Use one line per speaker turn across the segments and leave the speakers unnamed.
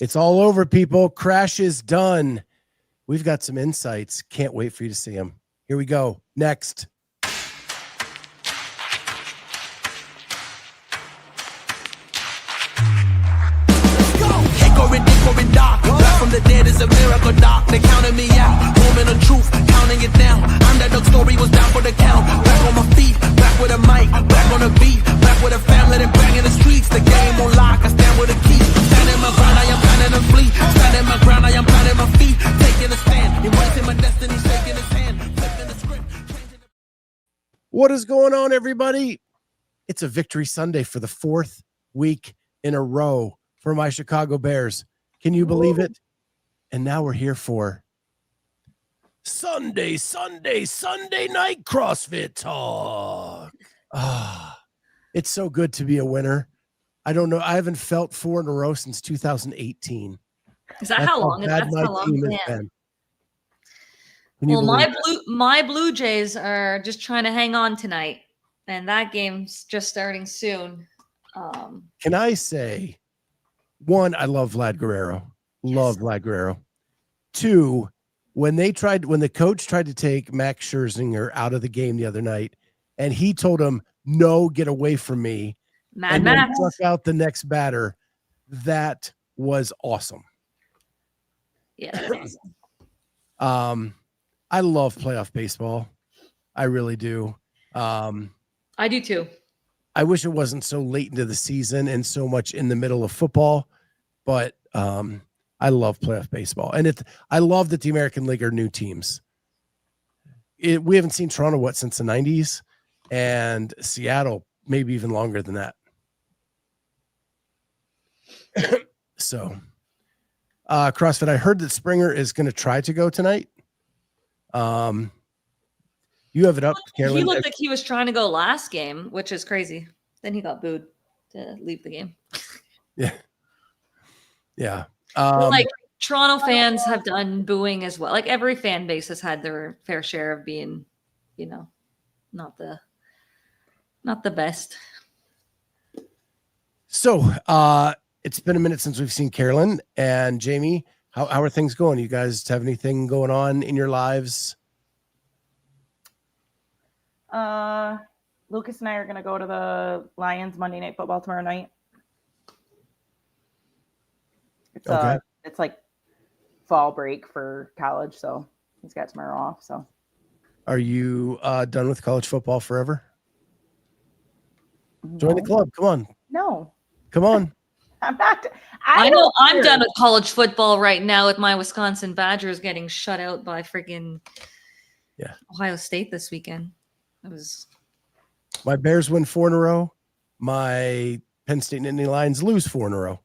It's all over, people. Crash is done. We've got some insights. Can't wait for you to see them. Here we go. Next.
From the dead is a miracle, doc. They counted me out. Moment of truth, counting it down. Underdog story was down for the count. Back on my feet, back with a mic, back on a beat, back with a family that bang in the streets. The game on lock, I stand with a key. Standing my ground, I am planning to flee. Standing my ground, I am planting my feet. Taking a stand, embracing my destiny, shaking his hand, flipping the script.
What is going on, everybody? It's a victory Sunday for the 4th week in a row for my Chicago Bears. Can you believe it? And now we're here for Sunday Night CrossFit Talk. It's so good to be a winner. I don't know. I haven't felt 4 in a row since 2018.
Is that how long? That's how long it's been. Well, my Blue Jays are just trying to hang on tonight, and that game's just starting soon.
Can I say, 1, I love Vlad Guerrero. Love Vlad Guerrero. 2, when the coach tried to take Max Scherzinger out of the game the other night, and he told him, "No, get away from me," and then struck out the next batter, that was awesome.
Yeah, that's awesome.
I love playoff baseball. I really do.
I do too.
I wish it wasn't so late into the season and so much in the middle of football, but I love playoff baseball. And I love that the American League are new teams. We haven't seen Toronto, since the 90s, and Seattle, maybe even longer than that. So, CrossFit, I heard that Springer is going to try to go tonight. You have it up, Carolyne.
He looked like he was trying to go last game, which is crazy. Then he got booed to leave the game.
Yeah. Yeah.
Like Toronto fans have done booing as well. Like every fan base has had their fair share of being, not the best.
So it's been a minute since we've seen Carolyne and Jamie. How are things going? You guys have anything going on in your lives?
Lucas and I are going to go to the Lions Monday Night Football tomorrow night. It's like fall break for college, so he's got tomorrow off. So, are
you done with college football forever? No. Join the club. Come on.
No.
Come on.
I'm not.
I know I'm done with college football right now with my Wisconsin Badgers getting shut out by freaking Ohio State this weekend.
My Bears win 4 in a row. My Penn State and Nittany Lions lose 4 in a row.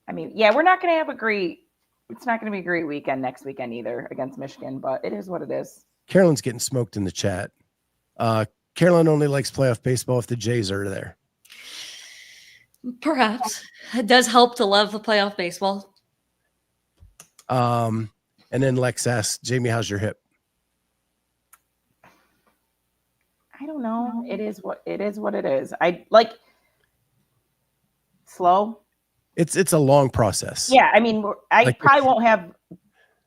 I mean, we're not going to have it's not going to be a great weekend next weekend either against Michigan, but it is what it is.
Carolyne's getting smoked in the chat. Carolyne only likes playoff baseball if the Jays are there.
Perhaps. It does help to love the playoff baseball.
And then Lex asks, Jamie, how's your hip?
I don't know. It is what it is. I like slow.
It's a long process.
Yeah, I mean, I probably won't have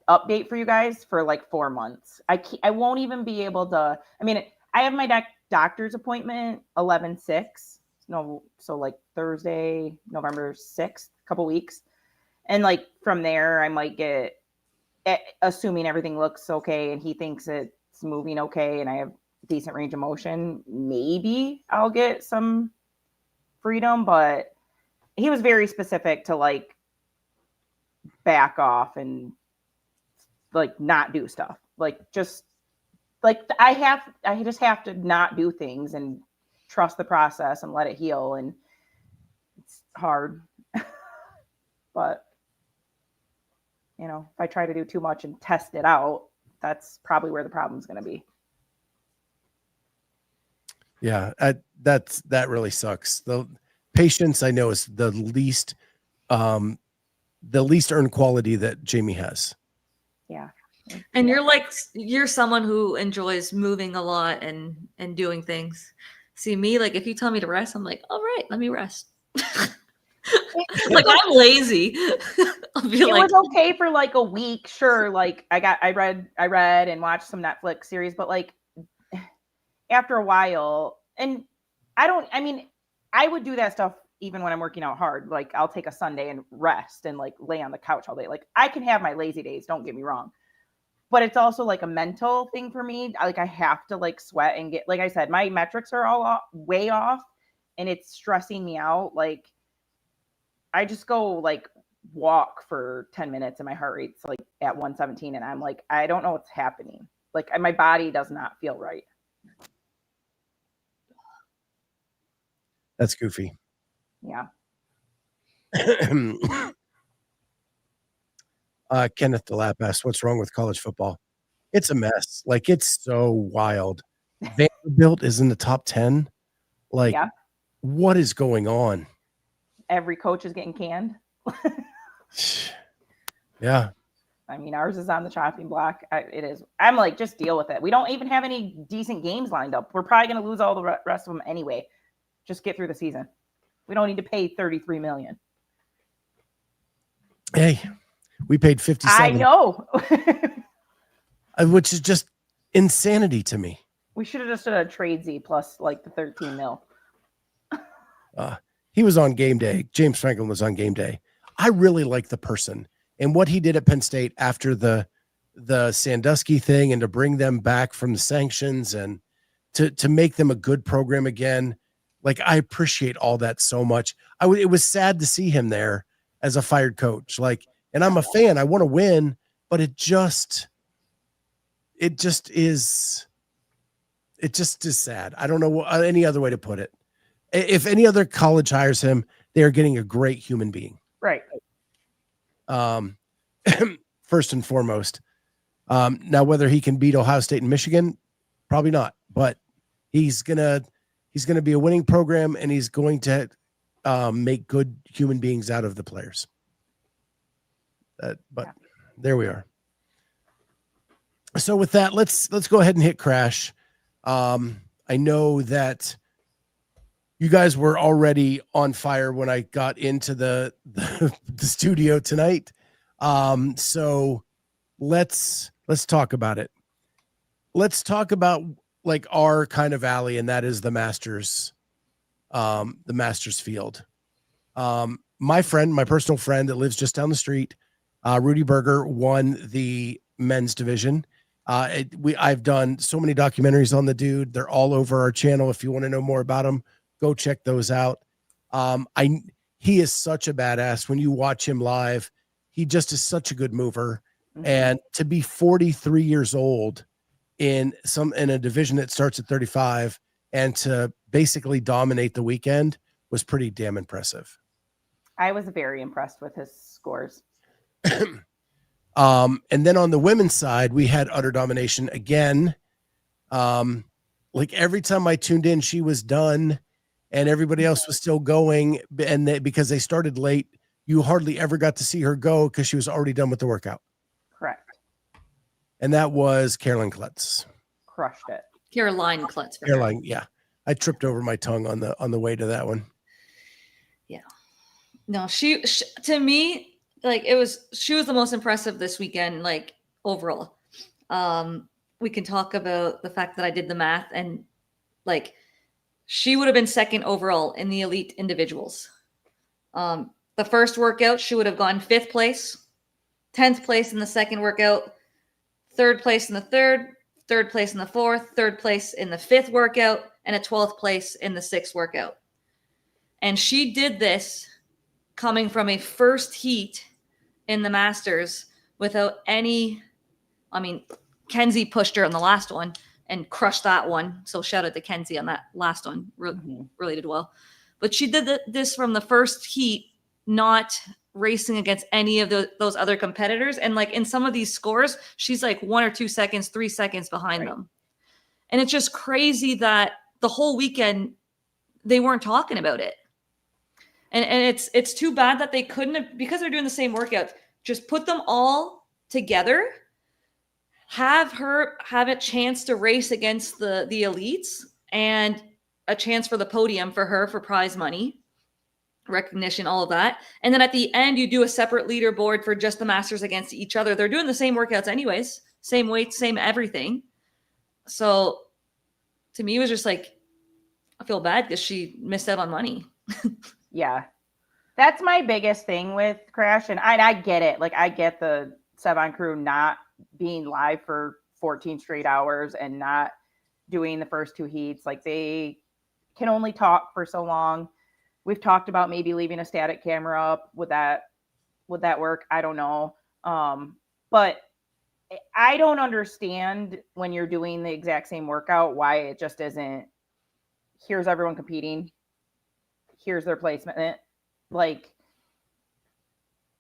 update for you guys for like 4 months. I won't even be able to. I mean, I have my doctor's appointment 11/6. No, so like Thursday, November 6th, a couple weeks, and like from there, I might get, assuming everything looks okay and he thinks it's moving okay, and I have decent range of motion, maybe I'll get some freedom, but he was very specific to like back off and like not do stuff. Like just like I just have to not do things and trust the process and let it heal. And it's hard, but if I try to do too much and test it out, that's probably where the problem's going to be.
Yeah, that really sucks. The patience, I know, is the least earned quality that Jamie has.
Yeah.
And you're someone who enjoys moving a lot and doing things. See me, like if you tell me to rest, I'm like, all right, let me rest. Like, I'm lazy. I'll be
It
like,
was okay for like a week, sure. Like I read and watched some Netflix series, but like after a while, and I would do that stuff even when I'm working out hard. Like I'll take a Sunday and rest and like lay on the couch all day. Like I can have my lazy days, don't get me wrong. But it's also like a mental thing for me. Like I have to like sweat and get, like I said, my metrics are all way off and it's stressing me out. Like I just go like walk for 10 minutes and my heart rate's like at 117 and I'm like, I don't know what's happening. Like my body does not feel right.
That's goofy.
Yeah.
Kenneth DeLapp asks, what's wrong with college football? It's a mess. Like, it's so wild. Vanderbilt is in the top 10. Like, yeah. What is going on?
Every coach is getting canned.
Yeah.
I mean, ours is on the chopping block. It is. I'm like, just deal with it. We don't even have any decent games lined up. We're probably going to lose all the rest of them anyway. Just get through the season. We don't need to pay $33 million.
Hey, we paid $57.
I know.
Which is just insanity to me.
We should have just done a trade Z plus like the 13 mil.
He was on game day. James Franklin was on game day. I really like the person and what he did at Penn State after the Sandusky thing and to bring them back from the sanctions and to make them a good program again. Like, I appreciate all that so much. It was sad to see him there as a fired coach. Like, and I'm a fan. I want to win, but it just is sad. I don't know any other way to put it. If any other college hires him, they are getting a great human being.
Right.
First and foremost. Now, whether he can beat Ohio State and Michigan, probably not, but he's going to be a winning program and he's going to make good human beings out of the players. There we are. So with that, let's go ahead and hit Crash. I know that you guys were already on fire when I got into the studio tonight. So let's talk about it. Let's talk about like our kind of alley, and that is the Masters field. My personal friend that lives just down the street, Rudy Berger, won the men's division. I've done so many documentaries on the dude. They're all over our channel. If you want to know more about him, go check those out. He is such a badass. When you watch him live, he just is such a good mover. Mm-hmm. And to be 43 years old in a division that starts at 35 and to basically dominate the weekend was pretty damn impressive. I
was very impressed with his scores.
And then on the women's side, we had utter domination again. Like every time I tuned in, she was done and everybody else was still going. And because they started late, you hardly ever got to see her go because she was already done with the workout.
Correct.
And that was Caroline Kluttz.
Crushed it.
Caroline Kluttz.
Caroline, yeah. I tripped over my tongue on the way to that one.
Yeah. No, she to me, like she was the most impressive this weekend, like overall. We can talk about the fact that I did the math and like she would have been second overall in the elite individuals. The first workout, she would have gone 5th place, 10th place in the second workout, 3rd place in the third place in the 4th, 3rd place in the 5th workout, and a 12th place in the 6th workout. And she did this coming from a first heat in the Masters without any, Kenzie pushed her on the last one and crushed that one. So shout out to Kenzie on that last one. Really did well. But she did this from the first heat, not racing against any of those other competitors. And like in some of these scores, she's like 1 or 2 seconds, 3 seconds behind them. And it's just crazy that the whole weekend they weren't talking about it. And it's too bad that they couldn't have, because they're doing the same workouts, just put them all together, have her have a chance to race against the elites and a chance for the podium for her for prize money. recognition, all of that. And then at the end, you do a separate leaderboard for just the masters against each other. They're doing the same workouts anyways, same weights, same everything. So to me, it was just like, I feel bad because she missed out on money.
Yeah. That's my biggest thing with Crash. And I get it. Like, I get the Sevon crew not being live for 14 straight hours and not doing the first 2 heats. Like, they can only talk for so long. We've talked about maybe leaving a static camera up. Would that work? I don't know. But I don't understand when you're doing the exact same workout, why it just isn't, here's everyone competing, here's their placement. Like,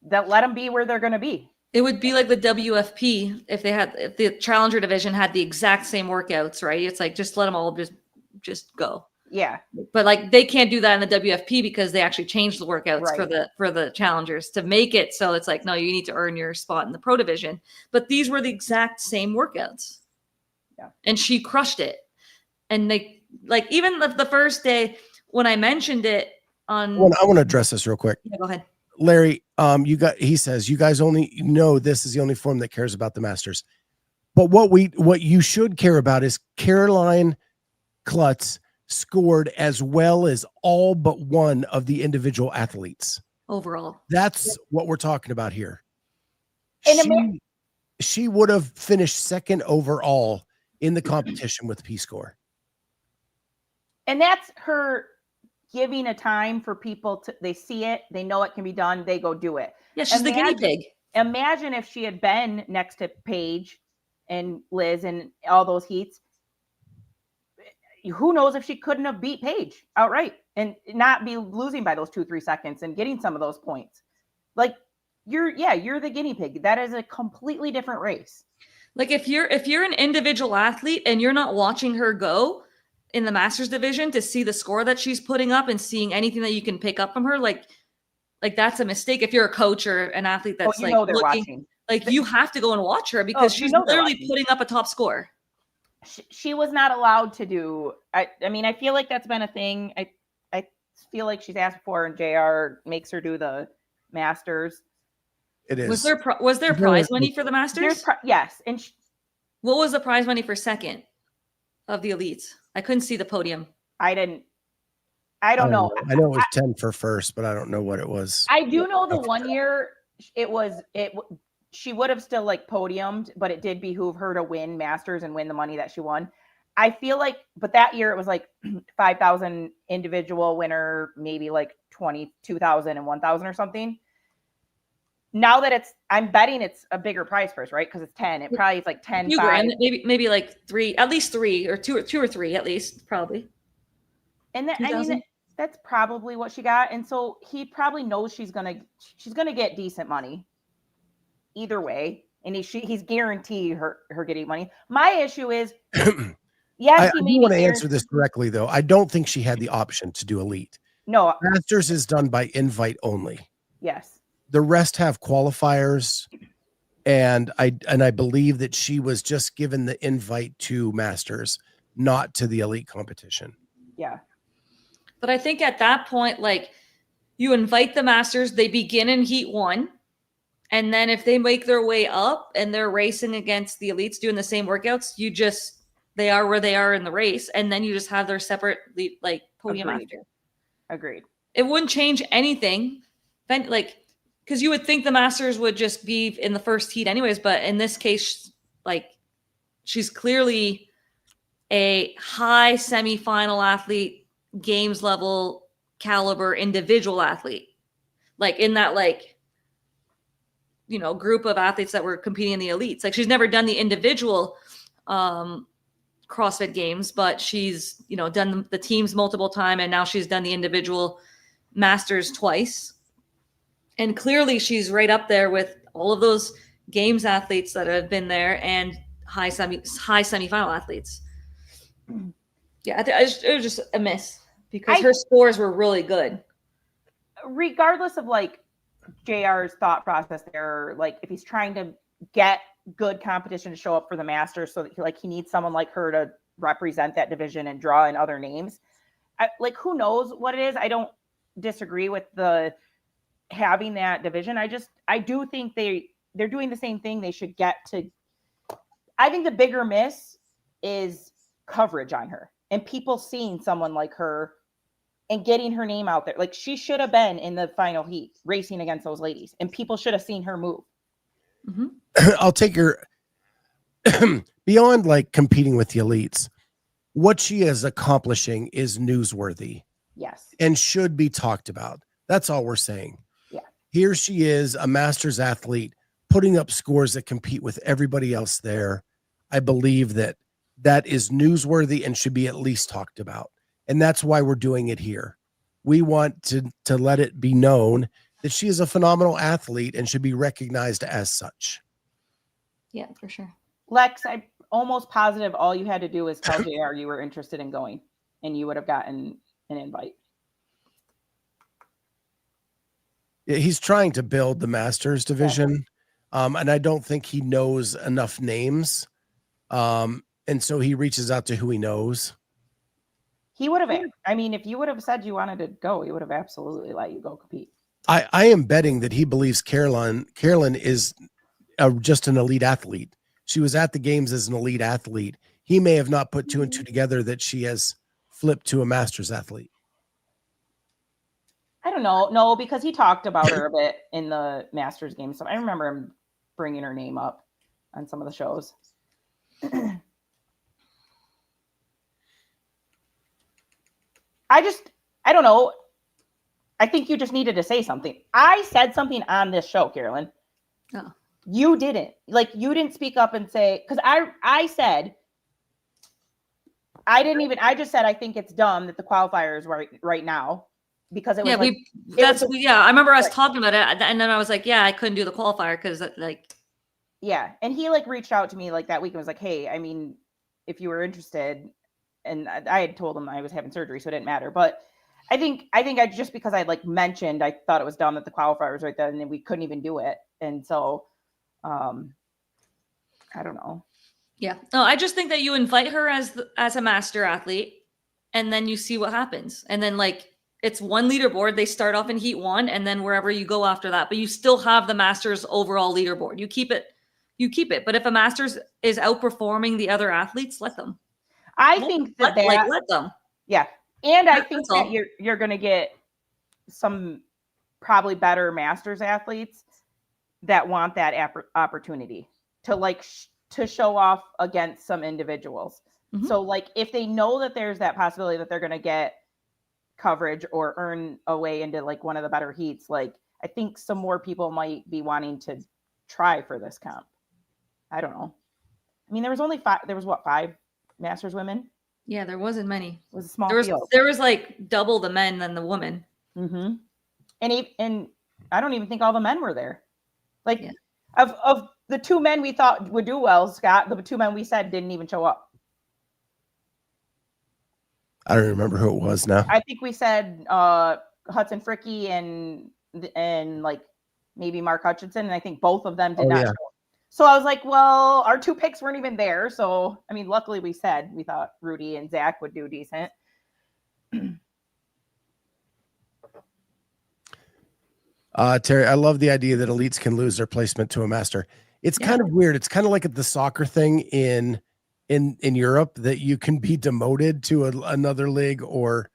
that, let them be where they're going to be.
It would be like the WFP if the challenger division had the exact same workouts, right? It's like, just let them all just go.
Yeah.
But like, they can't do that in the WFP because they actually changed the workouts
Right.
for the challengers to make it so it's like, no, you need to earn your spot in the pro division. But these were the exact same workouts.
Yeah.
And she crushed it. And they, like, even the first day when I mentioned it on,
I want to address this real quick.
yeah, go ahead.
Larry, he says you guys only know this is the only forum that cares about the Masters. But what you should care about is Carolyne Kluttz scored as well as all but one of the individual athletes.
Overall.
That's what we're talking about here.
And
She would have finished second overall in the competition with P-score.
And that's her giving a time for people to, they see it, they know it can be done, they go do it.
Yeah, she's the guinea pig.
Imagine if she had been next to Paige and Liz and all those heats. Who knows if she couldn't have beat Paige outright and not be losing by those 2-3 seconds and getting some of those points. Like, you're the guinea pig. That is a completely different race.
Like, if you're an individual athlete and you're not watching her go in the Masters division to see the score that she's putting up and seeing anything that you can pick up from her, like that's a mistake. If you're a coach or an athlete that's
they're
looking,
watching.
Like, you have to go and watch her because she's literally putting up a top score.
She was not allowed to do. I mean, I feel like that's been a thing. I feel like she's asked for, and JR makes her do the Masters.
It is.
Was there prize money for the Masters?
Yes. And
what was the prize money for second of the elites? I couldn't see the podium.
I don't know.
I know it was 10 for first, but I don't know what it was.
I do know the one year she would have still like podiumed, but it did behoove her to win Masters and win the money that she won. I feel like, but that year it was like 5,000 individual winner, maybe like 22,000 and 1,000 or something. Now that I'm betting it's a bigger prize purse, right? Because it's 10. It probably is like 10, 5.
Maybe like 3, at least 3 or 2 or 3 at least, probably.
And then, I mean, that's probably what she got. And so he probably knows she's gonna get decent money either way. And he's guaranteed her getting money. My issue is, yes,
I do want to answer this directly though. I don't think she had the option to do elite.
No.
Masters is done by invite only.
Yes.
The rest have qualifiers, and I believe that she was just given the invite to Masters, not to the elite competition.
Yeah.
But I think at that point, like, you invite the Masters, they begin in heat 1, and then if they make their way up and they're racing against the elites doing the same workouts, they are where they are in the race, and then you just have their separate like podium after.
Agreed.
It wouldn't change anything. Then, like, because you would think the Masters would just be in the first heat anyways, but in this case, like, she's clearly a high semifinal athlete, games level caliber individual athlete. Like, in that, like, you know, group of athletes that were competing in the elites. Like, she's never done the individual CrossFit games, but she's, you know, done the teams multiple times, and now she's done the individual Masters twice. And clearly she's right up there with all of those games athletes that have been there and high semifinal athletes. Yeah, it was just a miss because her scores were really good.
Regardless of like JR's thought process there, like if he's trying to get good competition to show up for the Masters, so that he needs someone like her to represent that division and draw in other names. Like, who knows what it is? disagree with the having that division. I do think they're doing the same thing. They should get to. I think the bigger miss is coverage on her and people seeing someone like her and getting her name out there. Like, she should have been in the final heat racing against those ladies, and people should have seen her move.
Mm-hmm.
I'll take her beyond like competing with the elites. What she is accomplishing is newsworthy.
Yes.
And should be talked about. That's all we're saying.
Yeah.
Here she is, a masters athlete, putting up scores that compete with everybody else there. I believe that is newsworthy and should be at least talked about. And that's why we're doing it here. We want to let it be known that she is a phenomenal athlete and should be recognized as such.
Yeah, for sure.
Lex, I'm almost positive all you had to do was tell JR you were interested in going, and you would have gotten an invite.
He's trying to build the masters division. And I don't think he knows enough names. And so he reaches out to who he knows.
He would have, I mean, if you would have said you wanted to go, he would have absolutely let you go compete.
I am betting that he believes Carolyne is just an elite athlete. She was at the games as an elite athlete. He may have not put two and two together that she has flipped to a masters athlete.
I don't know. No, because he talked about her a bit in the masters game. So I remember him bringing her name up on some of the shows. I don't know. I think you just needed to say something. I said something on this show, Carolyne.
Oh.
You didn't. Like, you didn't speak up and say, because I said, I just said I think it's dumb that the qualifiers right now, because it was
I remember us talking about it, and then I was like, yeah, I couldn't do the qualifier because
yeah. And he like reached out to me like that week and was like, hey, I mean, if you were interested, and I had told him I was having surgery, so it didn't matter. But I think I just, because I like mentioned, I thought it was dumb that the qualifier was right then and we couldn't even do it. And so, I don't know.
Yeah. No, I just think that you invite her as a master athlete, and then you see what happens. And then like, it's one leaderboard. They start off in heat 1, and then wherever you go after that, but you still have the masters overall leaderboard. You keep it. But if a masters is outperforming the other athletes, let them.
I think let
them.
Yeah. And I think that you're going to get some probably better masters athletes that want that opportunity to like to show off against some individuals. Mm-hmm. So like, if they know that there's that possibility that they're going to get coverage or earn a way into like one of the better heats, like I think some more people might be wanting to try for this comp. I don't know. I mean, there was only 5 masters women?
Yeah, there wasn't many.
It was a small field.
There was like double the men than the women.
Mm-hmm. And I don't even think all the men were there. Like, of the 2 men we thought would do well, Scott, the 2 men we said didn't even show up.
I don't remember who it was now.
I think we said Hudson Fricky and like maybe Mark Hutchinson, and I think both of them did not show up. So I was like, well, our 2 picks weren't even there. So, I mean, luckily we thought Rudy and Zach would do decent.
Terry, I love the idea that elites can lose their placement to a master. It's kind of weird. It's kind of like the soccer thing in Europe, that you can be demoted to another league or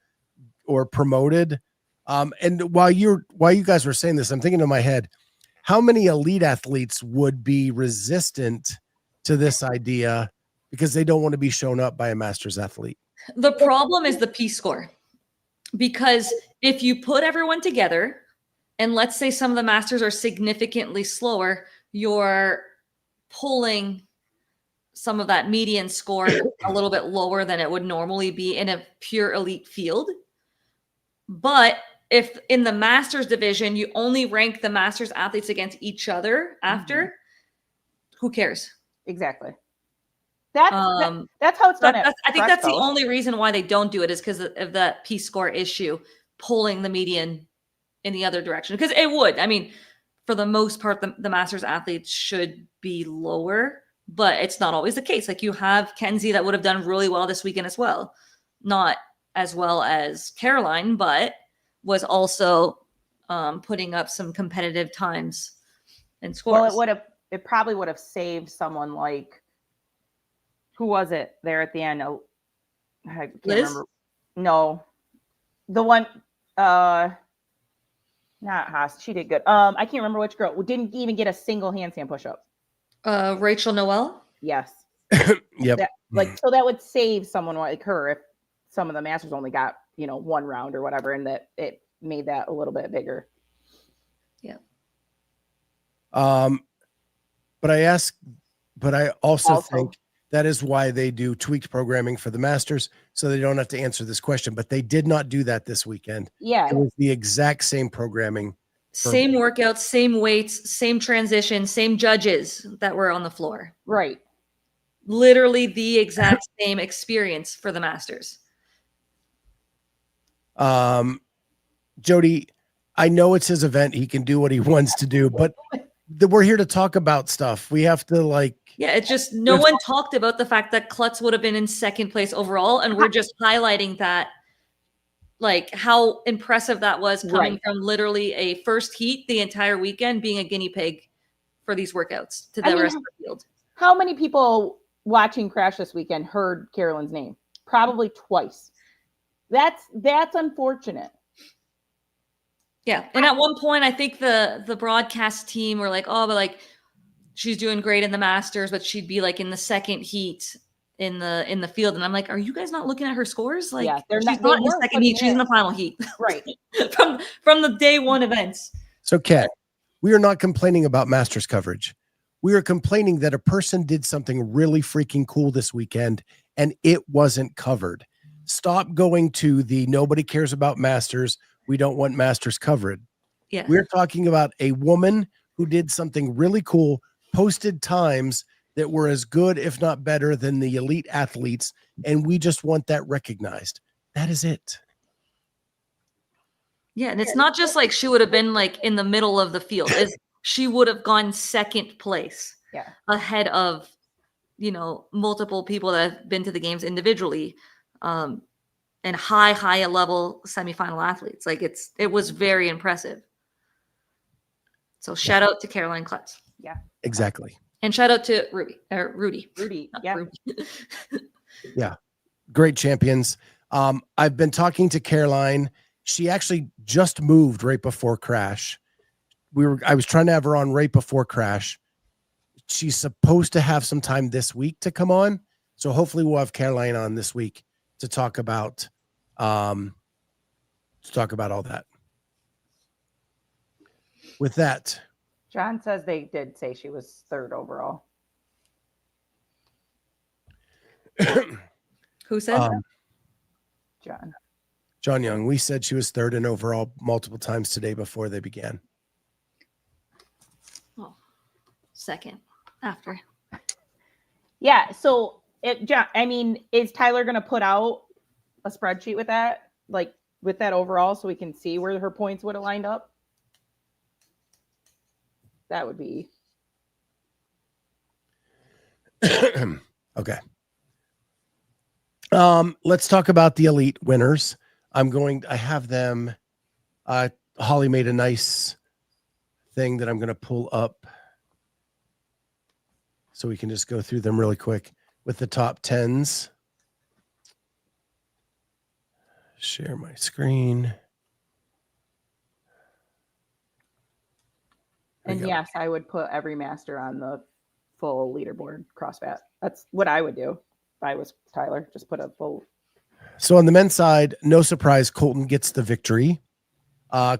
promoted. And while you guys were saying this, I'm thinking in my head, how many elite athletes would be resistant to this idea because they don't want to be shown up by a masters athlete?
The problem is the P score, because if you put everyone together, and let's say some of the masters are significantly slower, you're pulling some of that median score a little bit lower than it would normally be in a pure elite field. But if in the masters division, you only rank the masters athletes against each other after, who cares?
Exactly. That's how it's done.
I think that's the only reason why they don't do it, is because of that P score issue, pulling the median in the other direction. Because it would, I mean, for the most part, the masters athletes should be lower, but it's not always the case. Like, you have Kenzie that would have done really well this weekend as well. Not as well as Carolyne, but was also putting up some competitive times and scores.
Well, it probably would have saved someone like, who was it there at the end? I can't remember. No, the one, not Haas. She did good. I can't remember which girl didn't even get a single handstand push-up.
Rachel Noel.
Yes.
Yep.
So that would save someone like her if some of the masters only got, one round or whatever, and that it made that a little bit bigger.
Yeah.
But I also think that is why they do tweaked programming for the masters, so they don't have to answer this question. But they did not do that this weekend.
Yeah.
It was the exact same programming.
Same workouts, same weights, same transition, same judges that were on the floor.
Right.
Literally the exact same experience for the masters.
Jody, I know it's his event. He can do what he wants to do, but we're here to talk about stuff. We have to
it's just no one talked about the fact that Kluttz would have been in second place overall. And we're just highlighting that, how impressive that was coming from literally a first heat the entire weekend, being a guinea pig for these workouts to the rest of the field.
How many people watching Crash this weekend heard Carolyne's name? Probably twice. That's unfortunate.
Yeah. And at one point, I think the broadcast team were like, oh, but she's doing great in the masters, but she'd be in the second heat in the field. And I'm like, are you guys not looking at her scores?
They're
she's not in the second heat. She's in the final heat.
Right.
from the day one events.
So Kat, we are not complaining about masters coverage. We are complaining that a person did something really freaking cool this weekend and it wasn't covered. Stop going to the nobody cares about masters. We don't want masters covered.
Yeah.
We're talking about a woman who did something really cool, posted times that were as good, if not better, than the elite athletes. And we just want that recognized. That is it.
Yeah. And it's not just she would have been in the middle of the field. She would have gone second place ahead of, multiple people that have been to the games individually. And high level semifinal athletes. It was very impressive. So shout out to Carolyne Kluttz.
Yeah,
exactly.
And shout out to Rudy.
Rudy. Yeah.
Rudy.
Yeah. Great champions. I've been talking to Carolyne. She actually just moved right before Crash. I was trying to have her on right before Crash. She's supposed to have some time this week to come on. So hopefully we'll have Carolyne on this week to talk about all that. With that,
John says they did say she was third overall.
Who said that?
John
Young. We said she was third in overall multiple times today before they began.
Oh, second after.
Yeah. So is Tyler going to put out a spreadsheet with that, with that overall, so we can see where her points would have lined up? That would be
okay. Let's talk about the elite winners. I have them. Holly made a nice thing that I'm going to pull up so we can just go through them really quick with the top 10s. Share my screen.
And yes, I would put every master on the full leaderboard CrossFit. That's what I would do if I was Tyler. Just put a full.
So on the men's side, no surprise, Colten gets the victory.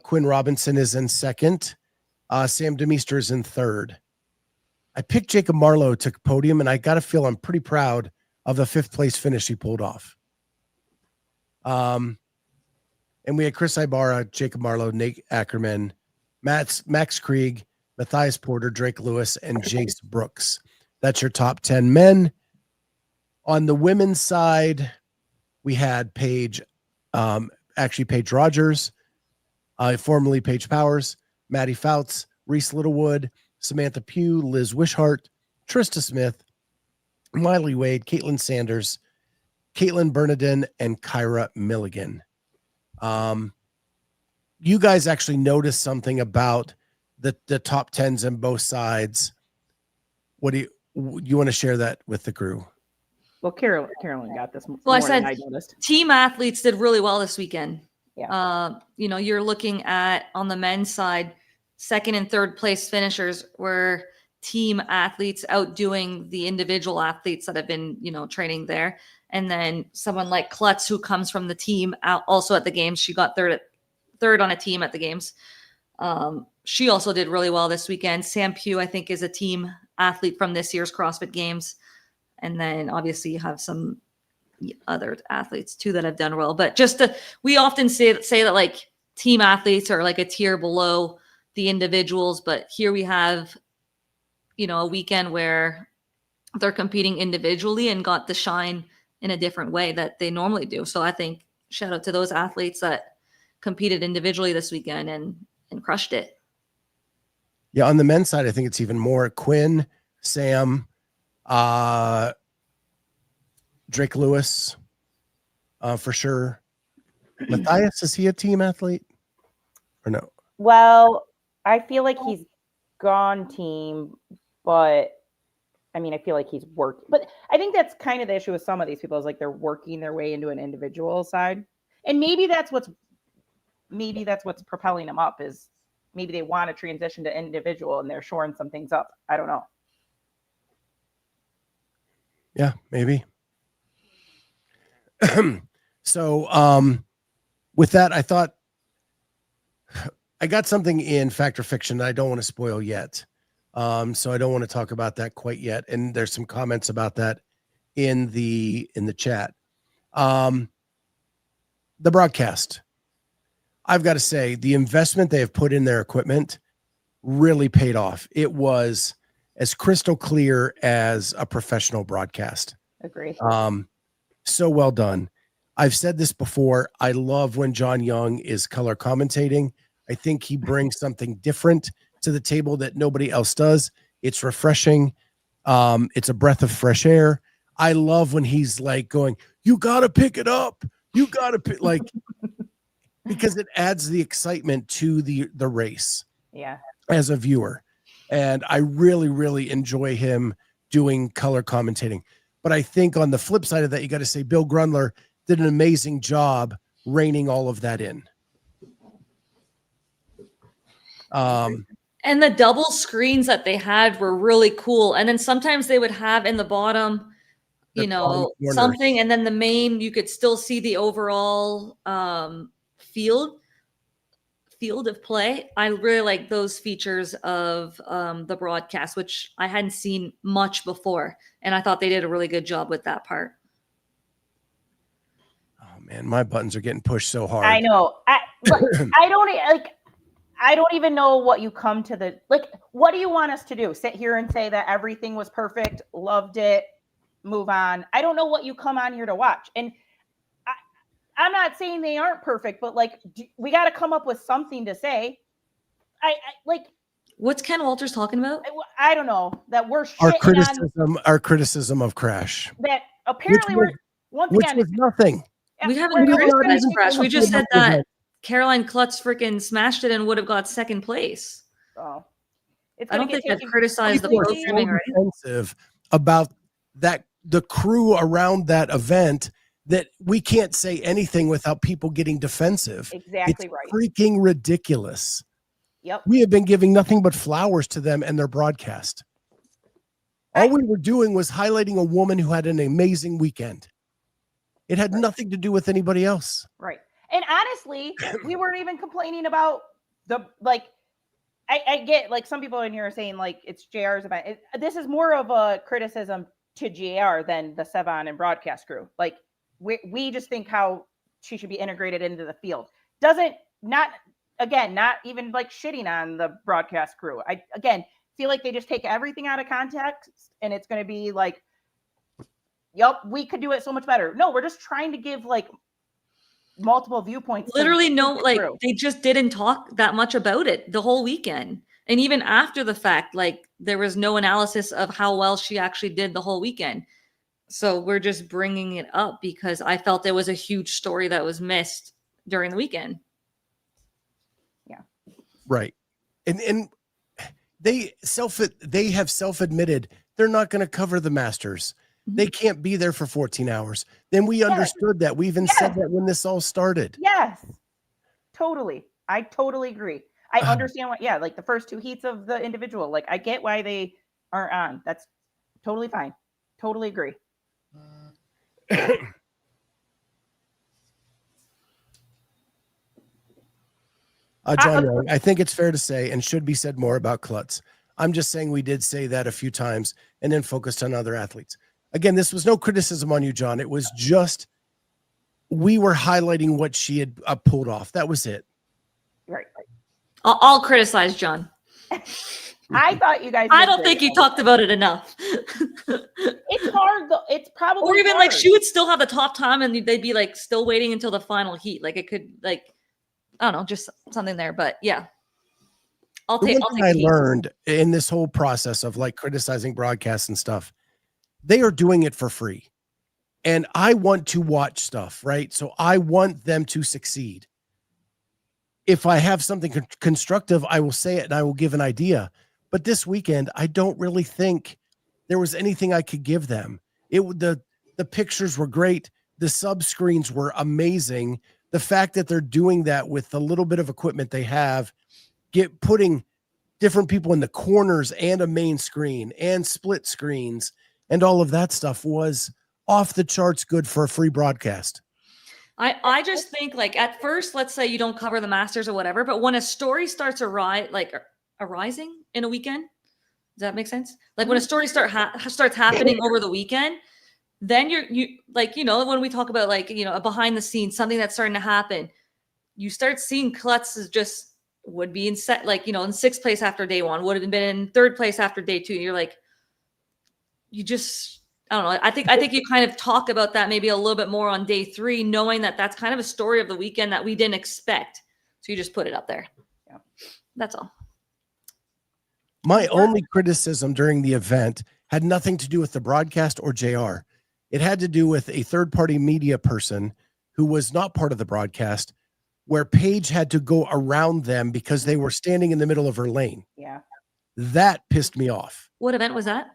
Quinn Robinson is in second. Sam Demeester is in third. I picked Jacob Marlowe to podium, and I got to feel I'm pretty proud of the 5th place finish he pulled off. And we had Chris Ibarra, Jacob Marlowe, Nate Ackerman, Max Krieg, Matthias Porter, Drake Lewis, and Jace Brooks. That's your top 10 men. On the women's side, we had Paige, Paige Rogers, formerly Paige Powers, Maddie Fouts, Reese Littlewood, Samantha Pugh, Liz Wishart, Trista Smith, Miley Wade, Caitlin Sanders, Caitlin Bernardin, and Kyra Milligan. you guys actually noticed something about the top 10s on both sides. What do you want to share that with the crew?
Well, Caroline got this more
Well, I
than
said
I noticed.
team athletes did really well this weekend.
Yeah.
You're looking at, on the men's side, second and third place finishers were team athletes outdoing the individual athletes that have been, training there. And then someone like Kluttz, who comes from the team, also at the games, she got third on a team at the games. She also did really well this weekend. Sam Pugh, I think, is a team athlete from this year's CrossFit Games. And then obviously you have some other athletes too that have done well. But we often say that like team athletes are like a tier below the individuals. But here we have, a weekend where they're competing individually and got the shine in a different way that they normally do. So I think shout out to those athletes that competed individually this weekend and crushed it.
Yeah, on the men's side, I think it's even more Quinn, Sam, Drake Lewis, for sure. Matthias, is he a team athlete or no?
Well, I feel like he's gone team, but I mean, I feel like he's worked. But I think that's kind of the issue with some of these people, is like they're working their way into an individual side. And maybe that's what's propelling them up, is maybe they want to transition to individual and they're shoring some things up. I don't know.
Yeah, maybe. So with that, I thought I got something in Fact or Fiction that I don't want to spoil yet. So I don't want to talk about that quite yet. And there's some comments about that in the chat. The broadcast. I've got to say, the investment they have put in their equipment really paid off. It was as crystal clear as a professional broadcast.
Agree.
So well done. I've said this before. I love when John Young is color commentating. I think he brings something different to the table that nobody else does. It's refreshing. It's a breath of fresh air. I love when he's like going, you got to pick it up. You got to pick, like, because it adds the excitement to the race.
Yeah.
As a viewer. And I really, really enjoy him doing color commentating. But I think on the flip side of that, you got to say Bill Grundler did an amazing job reining all of that in.
And the double screens that they had were really cool. And then sometimes they would have in the bottom, something, and then the main, you could still see the overall field of play. I really like those features of the broadcast, which I hadn't seen much before. And I thought they did a really good job with that part.
Oh man, my buttons are getting pushed so hard.
I know. I don't even know what you come to what do you want us to do? Sit here and say that everything was perfect, loved it, move on. I don't know what you come on here to watch. And I'm not saying they aren't perfect, but we got to come up with something to say.
What's Ken Walters talking about?
I don't know, that we're
our criticism of Crash.
That apparently
which was nothing.
We haven't criticized Crash. We just said that Caroline Kluttz freaking smashed it and would have got second place.
Oh,
I don't think I've criticized the programming or
anything about that. The crew around that event, that we can't say anything without people getting defensive.
Exactly,
it's
right.
Freaking ridiculous.
Yep.
We have been giving nothing but flowers to them and their broadcast. All we were doing was highlighting a woman who had an amazing weekend. It had nothing to do with anybody else.
Right. And honestly, we weren't even complaining about I get some people in here are saying it's JR's event. This is more of a criticism to JR than the Sevon and broadcast crew. We just think how she should be integrated into the field. Not even shitting on the broadcast crew. I feel like they just take everything out of context and it's going to be yep, we could do it so much better. No, we're just trying to give multiple viewpoints.
Literally they just didn't talk that much about it the whole weekend. And even after the fact, there was no analysis of how well she actually did the whole weekend. So we're just bringing it up because I felt there was a huge story that was missed during the weekend.
Right. And they have self-admitted they're not going to cover the Masters. They can't be there for 14 hours. Then we understood that. We even said that when this all started.
Yes, totally. I totally agree. I understand what, like the first 2 heats of the individual, like I get why they aren't on. That's totally fine. Totally agree.
John Young, I think it's fair to say and should be said more about Kluttz. I'm just saying we did say that a few times and then focused on other athletes. Again, this was no criticism on you, John. It was just we were highlighting what she had pulled off. That was it.
Right.
I'll criticize John.
I thought you guys.
I don't think you talked about it enough.
It's hard though. It's probably
or even
hard.
like she would still have the top time and they'd be like still waiting until the final heat. Like it could like I don't know, just something there. But yeah, I'll take.
I learned in this whole process of like criticizing broadcasts and stuff, they are doing it for free, and I want to watch stuff, right? So I want them to succeed. If I have something constructive, I will say it and I will give an idea. But this weekend, I don't really think there was anything I could give them. The pictures were great. The sub screens were amazing. The fact that they're doing that with the little bit of equipment they have, putting different people in the corners and a main screen and split screens and all of that stuff was off the charts good for a free broadcast.
I just think like at first, let's say you don't cover the Masters or whatever, but when a story starts arising in a weekend, does that make sense? Like when a story starts happening over the weekend, then you like, you know, when we talk about like, you know, a behind the scenes, something that's starting to happen, you start seeing Kluttz is just would be in set, like, you know, in 6th place after day 1, would have been in 3rd place after day 2. You're like, you just, I don't know. I think you kind of talk about that maybe a little bit more on day 3, knowing that that's kind of a story of the weekend that we didn't expect. So you just put it up there. Yeah. That's all.
My only criticism during the event had nothing to do with the broadcast or JR. It had to do with a third-party media person who was not part of the broadcast, where Paige had to go around them because they were standing in the middle of her lane.
Yeah.
That pissed me off.
What event was that?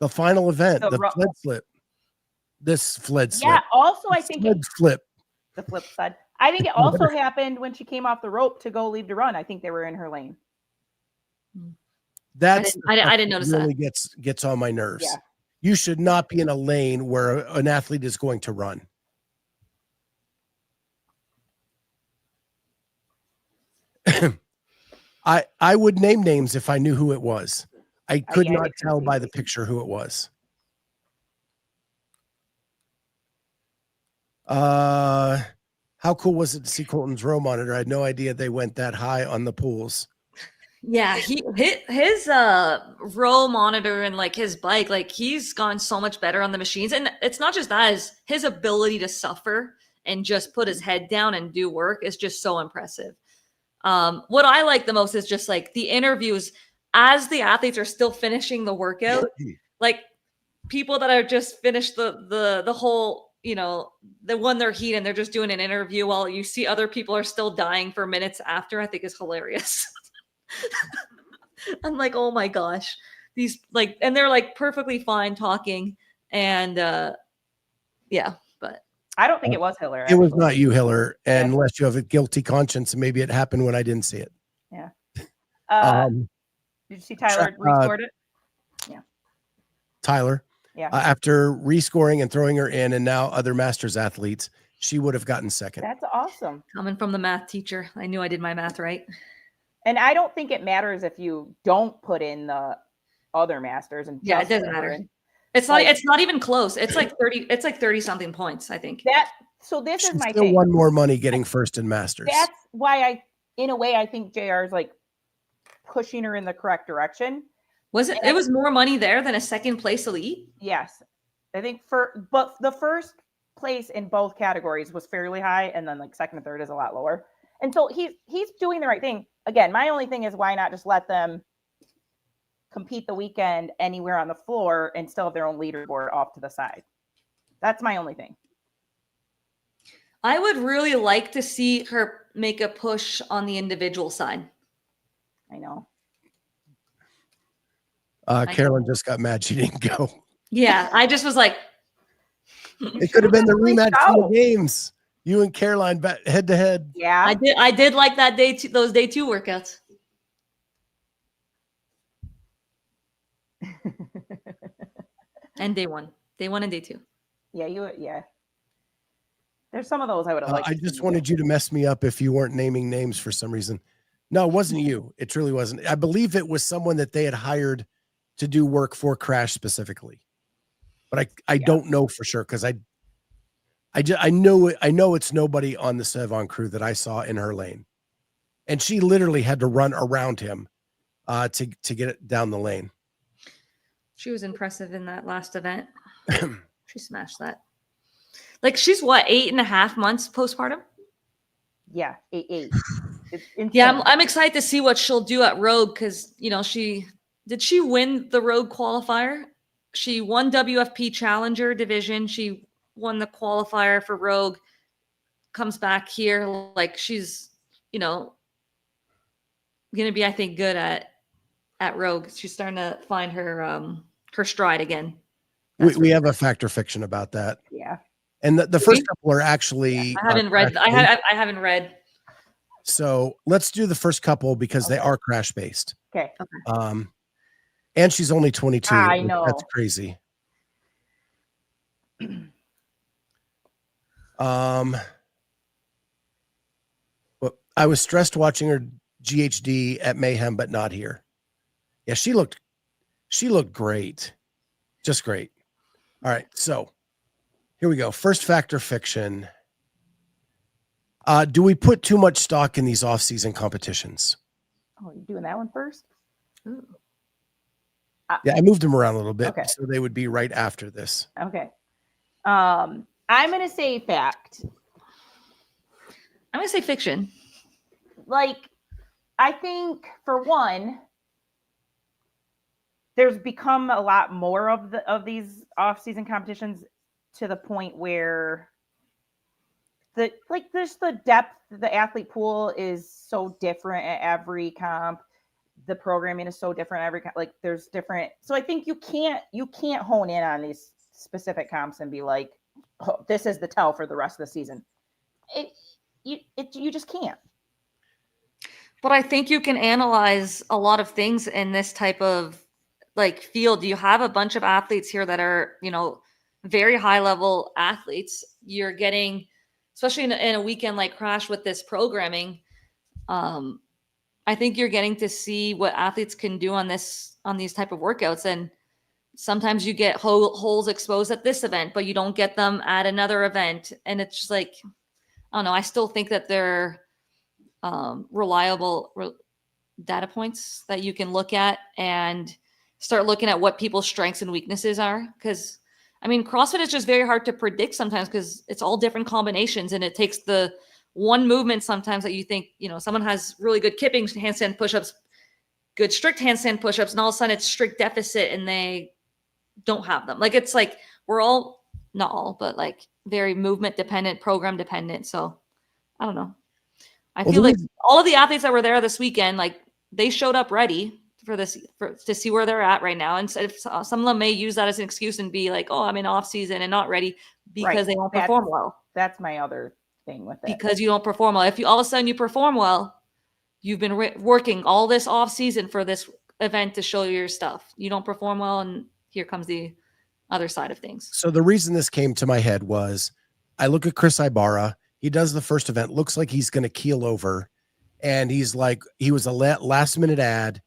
The final event, the fled flip. This fled slip.
Yeah, also I think
flip.
The flip side. I think it also happened when she came off the rope to go leave to run. I think they were in her lane.
That's
I didn't notice
really
that.
Gets on my nerves.
Yeah.
You should not be in a lane where an athlete is going to run. I would name names if I knew who it was. I could not tell by the picture who it was. How cool was it to see Colten's row monitor? I had no idea they went that high on the pools.
Yeah, his row monitor and like his bike, like he's gone so much better on the machines. And it's not just that, is his ability to suffer and just put his head down and do work is just so impressive. What I like the most is just like the interviews as the athletes are still finishing the workout, like people that are just finished the whole, you know, they won their heat and they're just doing an interview while you see other people are still dying for minutes after, I think is hilarious. I'm like, oh my gosh, these like, and they're like perfectly fine talking. And yeah, but
I don't think it was Hiller.
It was not you, Hiller, unless you have a guilty conscience and maybe it happened when I didn't see it.
Yeah. Did you see Tyler rescored it? Yeah.
Tyler.
Yeah.
After rescoring and throwing her in, and now other Masters athletes, she would have gotten second.
That's awesome.
Coming from the math teacher, I knew I did my math right.
And I don't think it matters if you don't put in the other Masters. And
yeah, it doesn't matter. It's like, it's not even close. It's like 30. It's like 30 something points, I think.
So this
She's
is my
still
thing.
won more money getting first in Masters.
That's why in a way, I think JR is like pushing her in the correct direction.
Was it? It was more money there than a second place elite.
Yes, I think but the first place in both categories was fairly high, and then like second and third is a lot lower. And so he's doing the right thing. Again, my only thing is why not just let them compete the weekend anywhere on the floor and still have their own leaderboard off to the side. That's my only thing.
I would really like to see her make a push on the individual side.
I know.
Carolyne just got mad she didn't go.
Yeah, I just was like,
It could have been the
Please
rematch
go.
from the games. You and Carolyne head to head.
Yeah.
I did like that those day 2 workouts. And day 1 and day 2.
Yeah. There's some of those I would have liked.
I just wanted you to mess me up if you weren't naming names for some reason. No, it wasn't you. It truly wasn't. I believe it was someone that they had hired to do work for Crash specifically, but I don't know for sure because I know it's nobody on the Sevon crew that I saw in her lane, and she literally had to run around him to get it down the lane.
She was impressive in that last event. She smashed that. Like she's what, 8.5 months postpartum?
Yeah, 8. It's insane.
Yeah, I'm excited to see what she'll do at Rogue because she win the Rogue qualifier? She won WFP Challenger division. She won the qualifier for Rogue. Comes back here like she's gonna be, I think, good at Rogue. She's starting to find her stride again.
We have a fact or fiction about that.
Yeah.
And the first couple are actually.
I haven't read. I haven't read.
So let's do the first couple because they are crash based.
Okay.
And she's only 22.
I know.
That's crazy. Well, I was stressed watching her GHD at Mayhem, but not here. Yeah, she looked great. Just great. All right, so here we go. First fact or fiction. Do we put too much stock in these off-season competitions?
Oh, you're doing that one first?
Ooh.
Yeah, I moved them around a little bit,
Okay.
so they would be right after this.
Okay. I'm going to say fact.
I'm gonna say fiction.
Like, I think for one, there's become a lot more of these off-season competitions to the point where there's the depth, the athlete pool is so different at every comp. The programming is so different every like there's different. So I think you can't hone in on these specific comps and be like, oh, this is the tell for the rest of the season. You just can't.
But I think you can analyze a lot of things in this type of field. You have a bunch of athletes here that are, very high level athletes. You're getting, especially in a weekend like Crash with this programming, I think you're getting to see what athletes can do on these type of workouts. And sometimes you get holes exposed at this event, but you don't get them at another event. And it's just like, I don't know. I still think that they're reliable data points that you can look at and start looking at what people's strengths and weaknesses are. Because CrossFit is just very hard to predict sometimes because it's all different combinations, and it takes the one movement sometimes that you think, someone has really good kipping handstand push-ups, good strict handstand push-ups, and all of a sudden it's strict deficit and they don't have them. It's like we're all, not all, but very movement dependent, program dependent. So I don't know. I feel like all of the athletes that were there this weekend, they showed up ready for this, to see where they're at right now. And if some of them may use that as an excuse and be like, oh, I'm in off season and not ready because they don't perform well.
That's my other thing with it.
Because you don't perform well. If you all of a sudden you perform well, you've been working all this off season for this event to show your stuff. You don't perform well, and here comes the other side of things.
So the reason this came to my head was I look at Chris Ibarra. He does the first event, looks like he's going to keel over. And he was a last minute ad.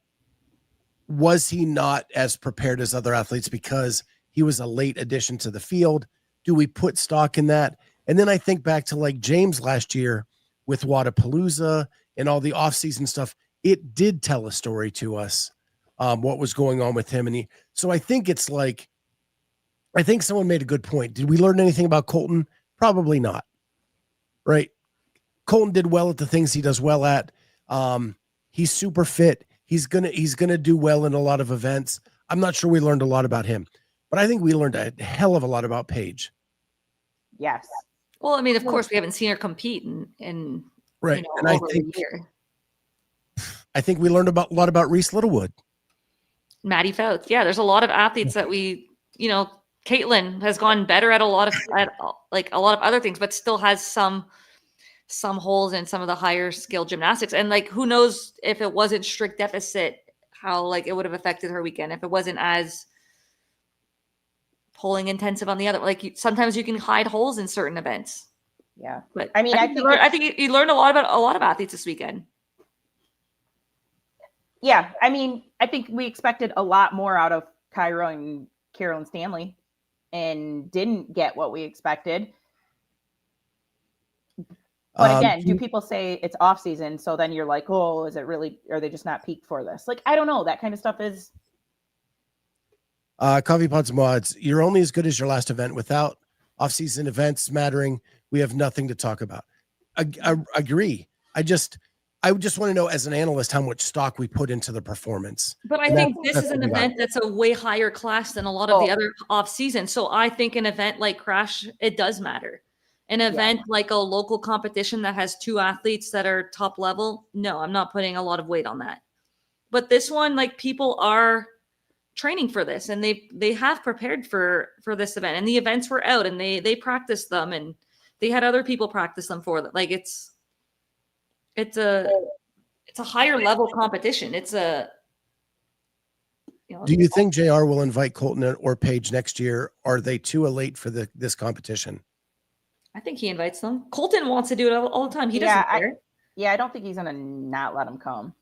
Was he not as prepared as other athletes because he was a late addition to the field? Do we put stock in that? And then I think back to James last year with Wadapalooza and all the off-season stuff. It did tell a story to us, what was going on with him. And so I think it's I think someone made a good point. Did we learn anything about Colten? Probably not. Right. Colten did well at the things he does well at. He's super fit. He's gonna do well in a lot of events. I'm not sure we learned a lot about him, but I think we learned a hell of a lot about Paige.
Yes.
Well, of course, we haven't seen her compete in
right. And
over a year.
I think we learned a lot about Reese Littlewood.
Maddie Fouts. Yeah, there's a lot of athletes that we, Caitlin has gone better at a lot of other things, but still has some holes in some of the higher skill gymnastics. And like, who knows if it wasn't strict deficit, how like it would have affected her weekend if it wasn't as pulling intensive on the other. Like sometimes you can hide holes in certain events.
Yeah,
but
I mean,
I think you learned a lot about a lot of athletes this weekend.
Yeah, I mean, I think we expected a lot more out of Kyra and Carolyn Stanley and didn't get what we expected. But again, do people say it's off season? So then you're like, oh, is it really, are they just not peaked for this? Like, I don't know. That kind of stuff is.
Coffee Pods Mods, you're only as good as your last event. Without off-season events mattering, we have nothing to talk about. I agree. I just want to know as an analyst how much stock we put into the performance.
But I think this is an event that's a way higher class than a lot of the other off season. So I think an event like Crash, it does matter. An event like a local competition that has 2 athletes that are top level, no, I'm not putting a lot of weight on that. But this one, like people are training for this and they have prepared for this event, and the events were out and they practiced them and they had other people practice them for them. Like it's a higher level competition. Do
you think JR will invite Colten or Paige next year? Are they too late for this competition?
I think he invites them. Colten wants to do it all the time. He doesn't care.
I don't think he's going to not let him come.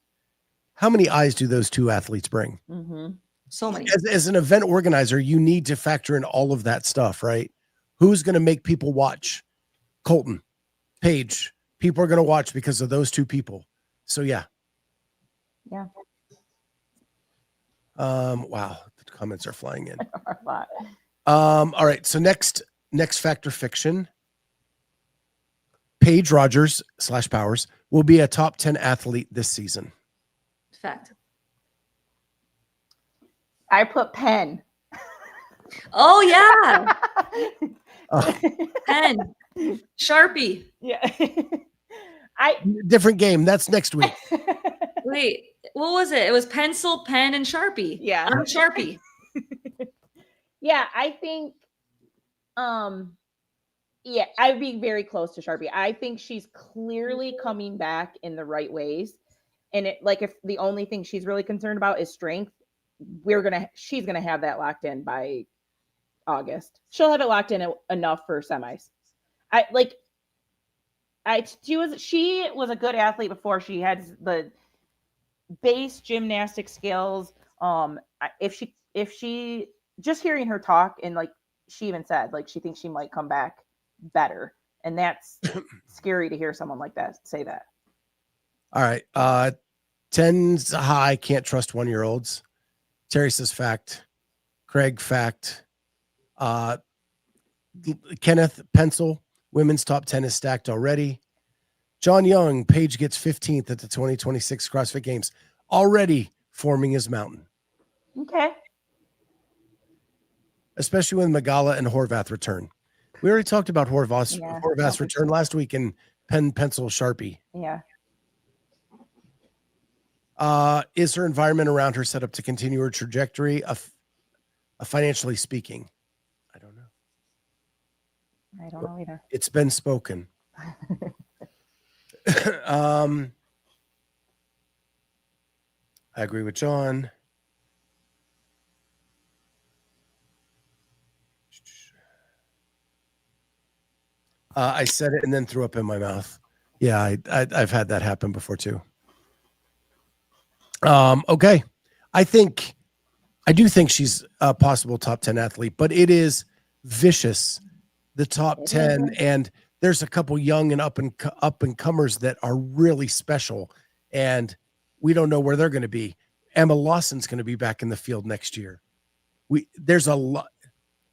How many eyes do those 2 athletes bring?
Mm-hmm.
So many.
As an event organizer, you need to factor in all of that stuff, right? Who's going to make people watch? Colten, Paige. People are going to watch because of those 2 people. So yeah.
Yeah.
Wow. The comments are flying in.
A lot.
All right. So next Factor Fiction. Paige Rogers / Powers will be a top 10 athlete this season.
Fact.
I put Penn.
Oh yeah. Penn. Sharpie.
Yeah.
Different game. That's next week.
Wait, what was it? It was pencil, pen, and Sharpie.
Yeah.
I'm Sharpie.
Yeah, I think I'd be very close to Sharpie. I think she's clearly coming back in the right ways. And if the only thing she's really concerned about is strength, she's gonna have that locked in by August. She'll have it locked in enough for semis. She was a good athlete before. She had the base gymnastic skills. If she just hearing her talk, and like she even said, like she thinks she might come back better, and that's scary to hear someone like that say that.
All right. 10's high, can't trust 1-year-olds. Terry says fact. Craig, fact. Kenneth, pencil. Women's top 10 is stacked already. John Young, Paige gets 15th at the 2026 CrossFit Games. Already forming his mountain.
Okay.
Especially when Magala and Horvath return. We already talked about Horvath's return last week in pen, pencil, Sharpie.
Yeah.
Is her environment around her set up to continue her trajectory of financially speaking? I don't know.
I don't know either.
It's been spoken. I agree with John. I said it and then threw up in my mouth. Yeah, I've had that happen before too. Okay. I do think she's a possible top 10 athlete, but it is vicious, the top 10. And there's a couple young and up and comers that are really special, and we don't know where they're going to be. Emma Lawson's going to be back in the field next year. There's a lot,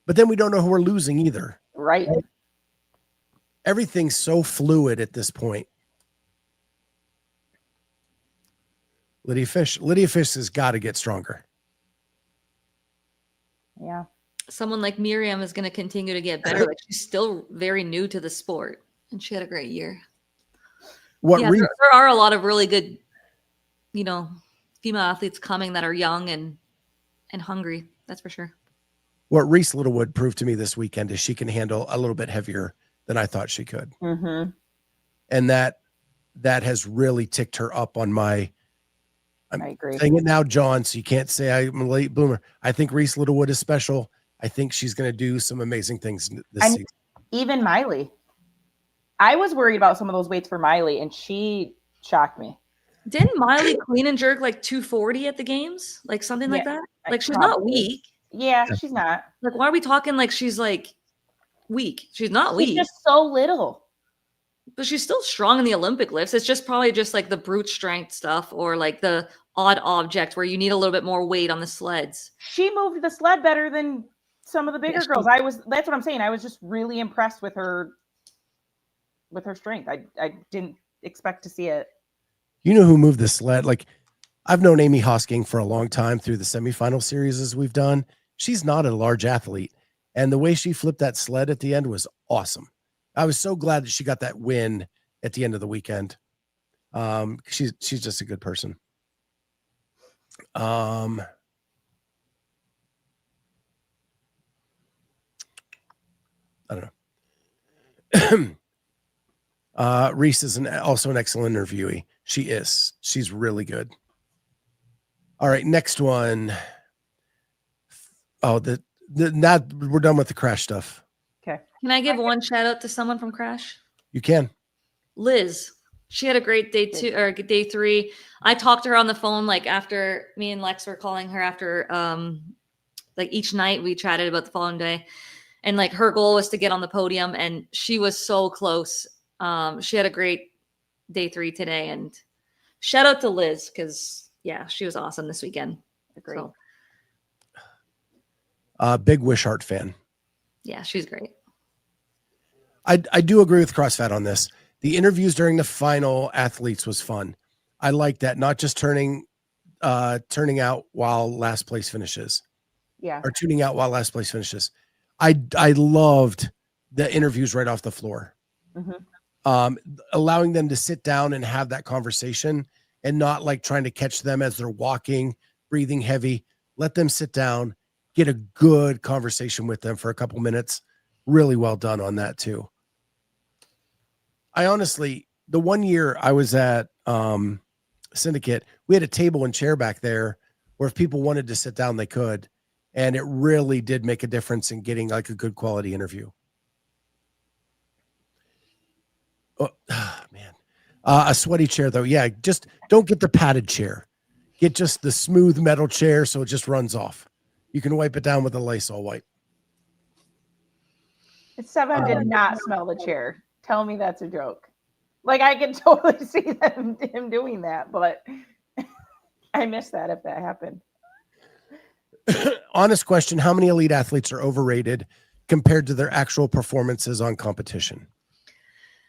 but then we don't know who we're losing either.
Right.
Everything's so fluid at this point. Lydia Fish has got to get stronger.
Yeah.
Someone like Miriam is going to continue to get better. Like she's still very new to the sport, and she had a great year. There are a lot of really good female athletes coming that are young and hungry. That's for sure.
What Reese Littlewood proved to me this weekend is she can handle a little bit heavier than I thought she could.
Mm-hmm.
And that has really ticked her up on my, I'm
I agree.
saying it now, John, so you can't say I'm a late bloomer. I think Reese Littlewood is special. I think she's going to do some amazing things this season.
Even Miley. I was worried about some of those weights for Miley, and she shocked me.
Didn't Miley clean and jerk like 240 at the games? Like something like that? Like she's not weak.
Yeah, she's not.
Like, why are we talking like she's like weak? She's not weak.
She's just so little.
But she's still strong in the Olympic lifts. It's just probably just like the brute strength stuff or like the odd object where you need a little bit more weight on the sleds.
She moved the sled better than some of the bigger girls. That's what I'm saying. I was just really impressed with her strength. I didn't expect to see it.
You know who moved the sled? Like, I've known Amy Hosking for a long time through the semifinal series as we've done. She's not a large athlete. And the way she flipped that sled at the end was awesome. I was so glad that she got that win at the end of the weekend. She's just a good person. I don't know. Reese is also an excellent interviewee. She is. She's really good. All right, next one. Oh, now we're done with the Crash stuff.
Okay.
Can I give one shout out to someone from Crash?
You can.
Liz. She had a great day 2 or day 3. I talked to her on the phone, like after me and Lex were calling her after, like each night we chatted about the following day, and like her goal was to get on the podium, and she was so close. She had a great day 3 today, and shout out to Liz because she was awesome this weekend.
Great.
So.
Big Wishart fan.
Yeah, she's great.
I do agree with CrossFit on this. The interviews during the final athletes was fun. I like that. Not just turning out while last place finishes.
Yeah.
Or tuning out while last place finishes. I loved the interviews right off the floor.
Mm-hmm.
Allowing them to sit down and have that conversation and not like trying to catch them as they're walking, breathing heavy. Let them sit down, get a good conversation with them for a couple minutes. Really well done on that too. I honestly, the one year I was at Syndicate, we had a table and chair back there where if people wanted to sit down, they could. And it really did make a difference in getting like a good quality interview. Oh, man. A sweaty chair though. Yeah. Just don't get the padded chair. Get just the smooth metal chair so it just runs off. You can wipe it down with a Lysol wipe.
Seven did not smell the chair. Tell me that's a joke. Like, I can totally see him doing that, but I miss that if that happened.
Honest question. How many elite athletes are overrated compared to their actual performances on competition?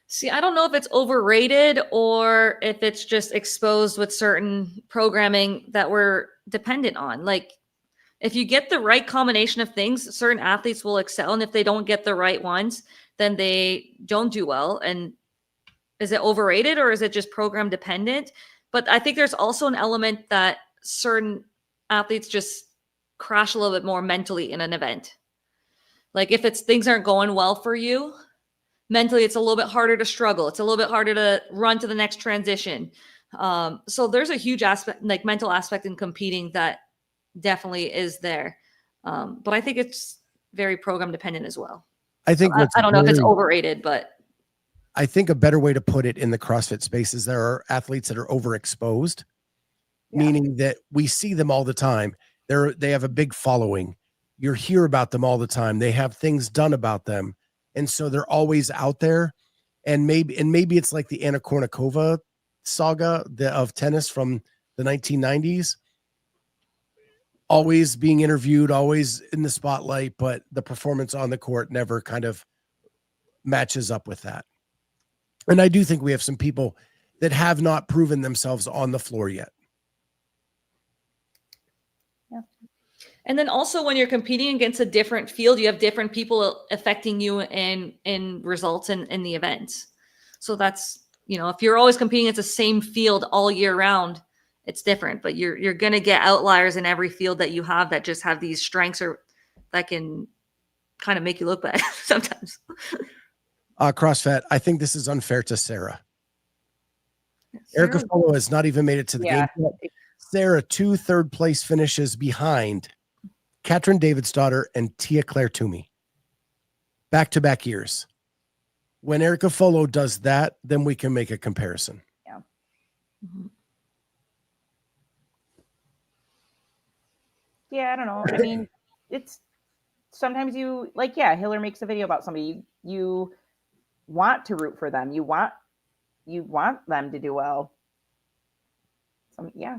See, I don't know if it's overrated or if it's just exposed with certain programming that we're dependent on. Like, if you get the right combination of things, certain athletes will excel. And if they don't get the right ones, then they don't do well. And is it overrated or is it just program dependent? But I think there's also an element that certain athletes just crash a little bit more mentally in an event. Like if things aren't going well for you, mentally, it's a little bit harder to struggle. It's a little bit harder to run to the next transition. So there's a huge aspect, like mental aspect in competing that definitely is there. But I think it's very program dependent as well.
I think
I don't know if it's overrated, but
I think a better way to put it in the CrossFit space is there are athletes that are overexposed, meaning that we see them all the time. They have a big following. You hear about them all the time. They have things done about them. And so they're always out there. And maybe it's like the Anna Kournikova saga of tennis from the 1990s. Always being interviewed, always in the spotlight, but the performance on the court never kind of matches up with that. And I do think we have some people that have not proven themselves on the floor yet.
Yeah. And then also when you're competing against a different field, you have different people affecting you in results in the events. So that's, if you're always competing against the same field all year round, it's different, but you're going to get outliers in every field that you have that just have these strengths or that can kind of make you look bad sometimes.
CrossFit, I think this is unfair to Sarah. Erica Folo has not even made it to the game yet. Sarah, 2 third-place finishes behind Katrin Davidsdottir and Tia Claire Toomey. Back-to-back years. When Erica Folo does that, then we can make a comparison.
Yeah.
Mm-hmm.
Yeah, I don't know. I mean, it's sometimes you like, yeah, Hiller makes a video about somebody. You want to root for them. You want them to do well.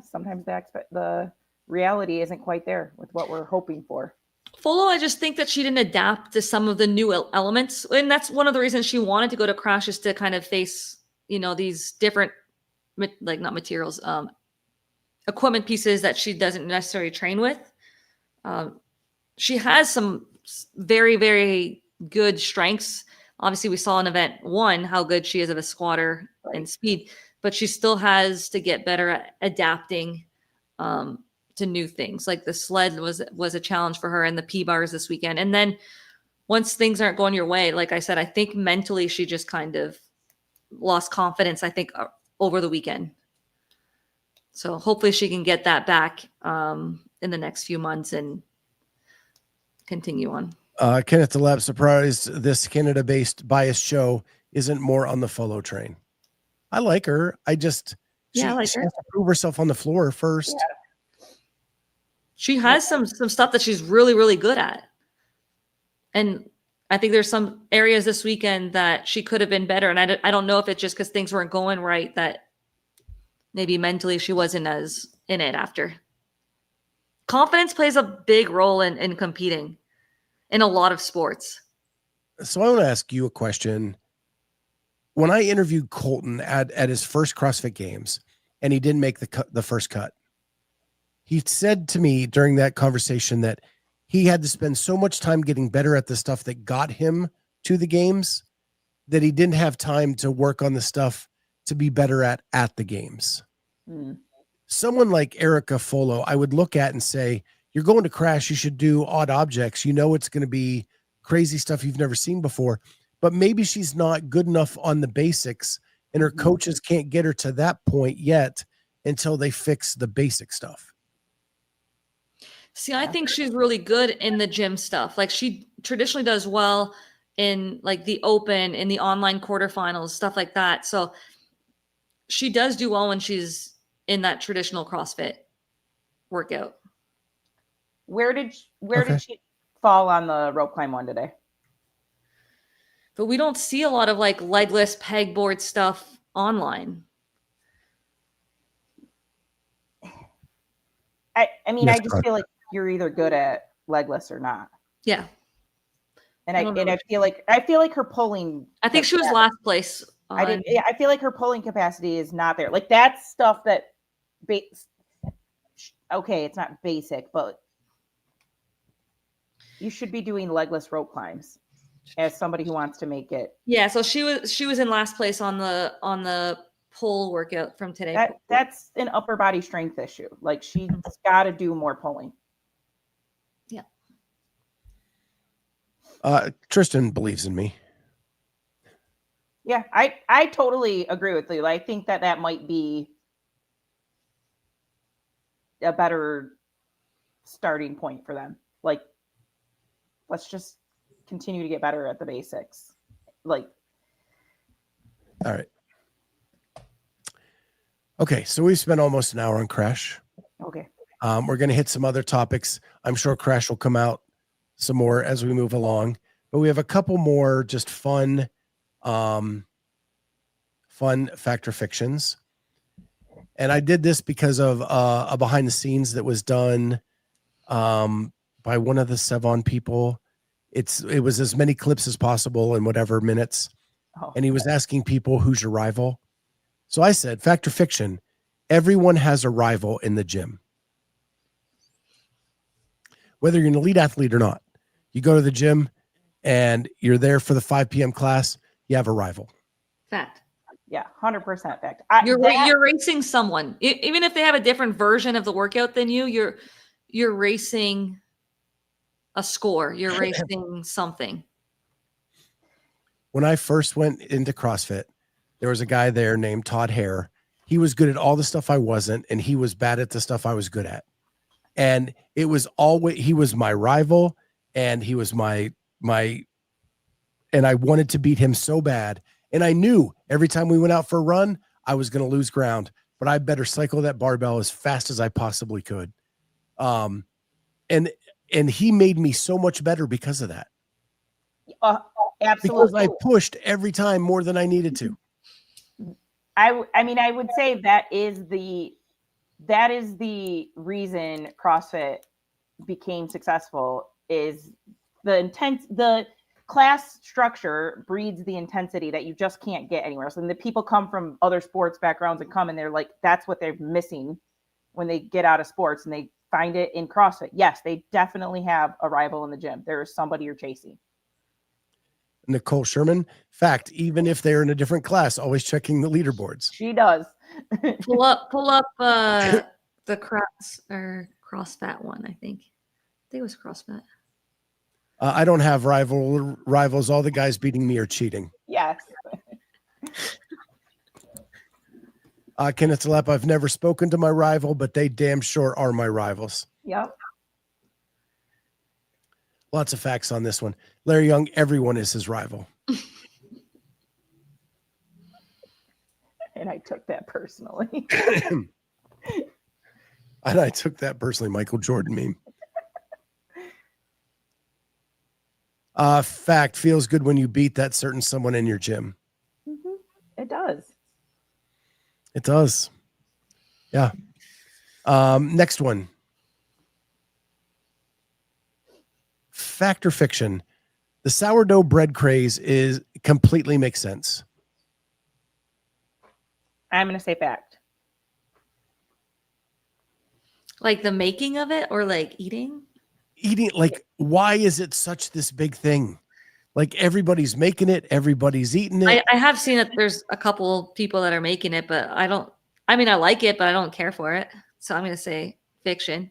Sometimes the reality isn't quite there with what we're hoping for.
Folo, I just think that she didn't adapt to some of the new elements. And that's one of the reasons she wanted to go to Crash, is to kind of face, these different, like not materials, equipment pieces that she doesn't necessarily train with. She has some very, very good strengths. Obviously, we saw in event 1 how good she is of a squatter and speed, but she still has to get better at adapting to new things. Like the sled was a challenge for her, and the P-bars this weekend. And then once things aren't going your way, like I said, I think mentally she just kind of lost confidence, I think, over the weekend. So hopefully she can get that back in the next few months and continue on.
Kenneth DeLab, surprised this Canada-based biased show isn't more on the Folo train. I like her. She has to prove herself on the floor first.
Yeah. She has some stuff that she's really, really good at. And I think there's some areas this weekend that she could have been better. And I don't know if it's just because things weren't going right, that maybe mentally she wasn't as in it after. Confidence plays a big role in competing in a lot of sports.
So I want to ask you a question. When I interviewed Colten at his first CrossFit Games, and he didn't make the first cut, he said to me during that conversation that he had to spend so much time getting better at the stuff that got him to the games that he didn't have time to work on the stuff to be better at the games. Mm. Someone like Erica Folo, I would look at and say, you're going to Crash, you should do odd objects. It's going to be crazy stuff you've never seen before, but maybe she's not good enough on the basics, and her coaches can't get her to that point yet until they fix the basic stuff.
See, I think she's really good in the gym stuff. Like, she traditionally does well in like the open, in the online quarterfinals, stuff like that. So she does do well when she's in that traditional CrossFit workout.
Where did she fall on the rope climb one today?
But we don't see a lot of like legless pegboard stuff online.
I mean, I just feel like you're either good at legless or not.
Yeah.
And I feel like her pulling.
I think she was last place.
I feel like her pulling capacity is not there. Like, that's stuff that, okay, it's not basic, but you should be doing legless rope climbs as somebody who wants to make it.
Yeah. So she was in last place on the pull workout from today.
That's an upper body strength issue. Like, she's got to do more pulling.
Yeah.
Tristan believes in me.
Yeah, I totally agree with you. I think that might be a better starting point for them. Like, let's just continue to get better at the basics. Like,
all right. Okay, so we've spent almost an hour on Crash.
Okay.
We're going to hit some other topics. I'm sure Crash will come out some more as we move along, but we have a couple more just fun fact or fictions. And I did this because of a behind the scenes that was done by one of the Sevon people. It was as many clips as possible in whatever minutes. Oh. And he was asking people, who's your rival? So I said, fact or fiction, everyone has a rival in the gym. Whether you're an elite athlete or not, you go to the gym and you're there for the 5 p.m. class, you have a rival.
Fact.
Yeah, 100% fact.
You're racing someone, even if they have a different version of the workout than you. You're racing a score. You're racing something.
When I first went into CrossFit, there was a guy there named Todd Hare. He was good at all the stuff I wasn't, and he was bad at the stuff I was good at. And it was always, he was my rival, and he was my, and I wanted to beat him so bad. And I knew every time we went out for a run, I was going to lose ground, but I better cycle that barbell as fast as I possibly could. And he made me so much better because of that.
Absolutely.
Because I pushed every time more than I needed to.
I mean, I would say that is the reason CrossFit became successful, is the class structure breeds the intensity that you just can't get anywhere else. And the people come from other sports backgrounds and come and they're like, that's what they're missing when they get out of sports, and they find it in CrossFit. Yes, they definitely have a rival in the gym. There is somebody you're chasing.
Nicole Sherman, fact, even if they're in a different class, always checking the leaderboards.
She does.
Pull up the CrossFit one. I think it was CrossFit.
I don't have rivals. All the guys beating me are cheating.
Yes.
Kenneth Lepp, I've never spoken to my rival, but they damn sure are my rivals.
Yep.
Lots of facts on this one. Larry Young, everyone is his rival.
And I took that personally.
Michael Jordan meme. Fact, feels good when you beat that certain someone in your gym.
Mm-hmm. It does.
It does. Yeah. Next one. Fact or fiction? The sourdough bread craze is completely makes sense.
I'm going to say fact.
Like the making of it, or like eating?
Eating, like, why is it such this big thing? Like, everybody's making it, everybody's eating it.
I have seen that there's a couple people that are making it, but I like it, but I don't care for it. So I'm going to say fiction.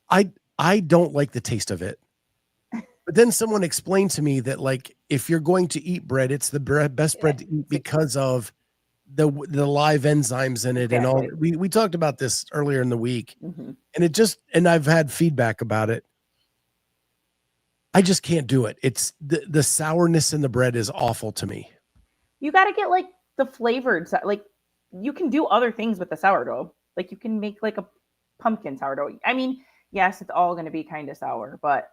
I don't like the taste of it. But then someone explained to me that, like, if you're going to eat bread, it's the best bread to eat because of the live enzymes in it.
Exactly.
And all. We talked about this earlier in the week.
Mm-hmm.
And I've had feedback about it. I just can't do it. It's the sourness in the bread is awful to me.
You got to get like the flavored, like you can do other things with the sourdough. Like you can make like a pumpkin sourdough. I mean, yes, it's all going to be kind of sour, but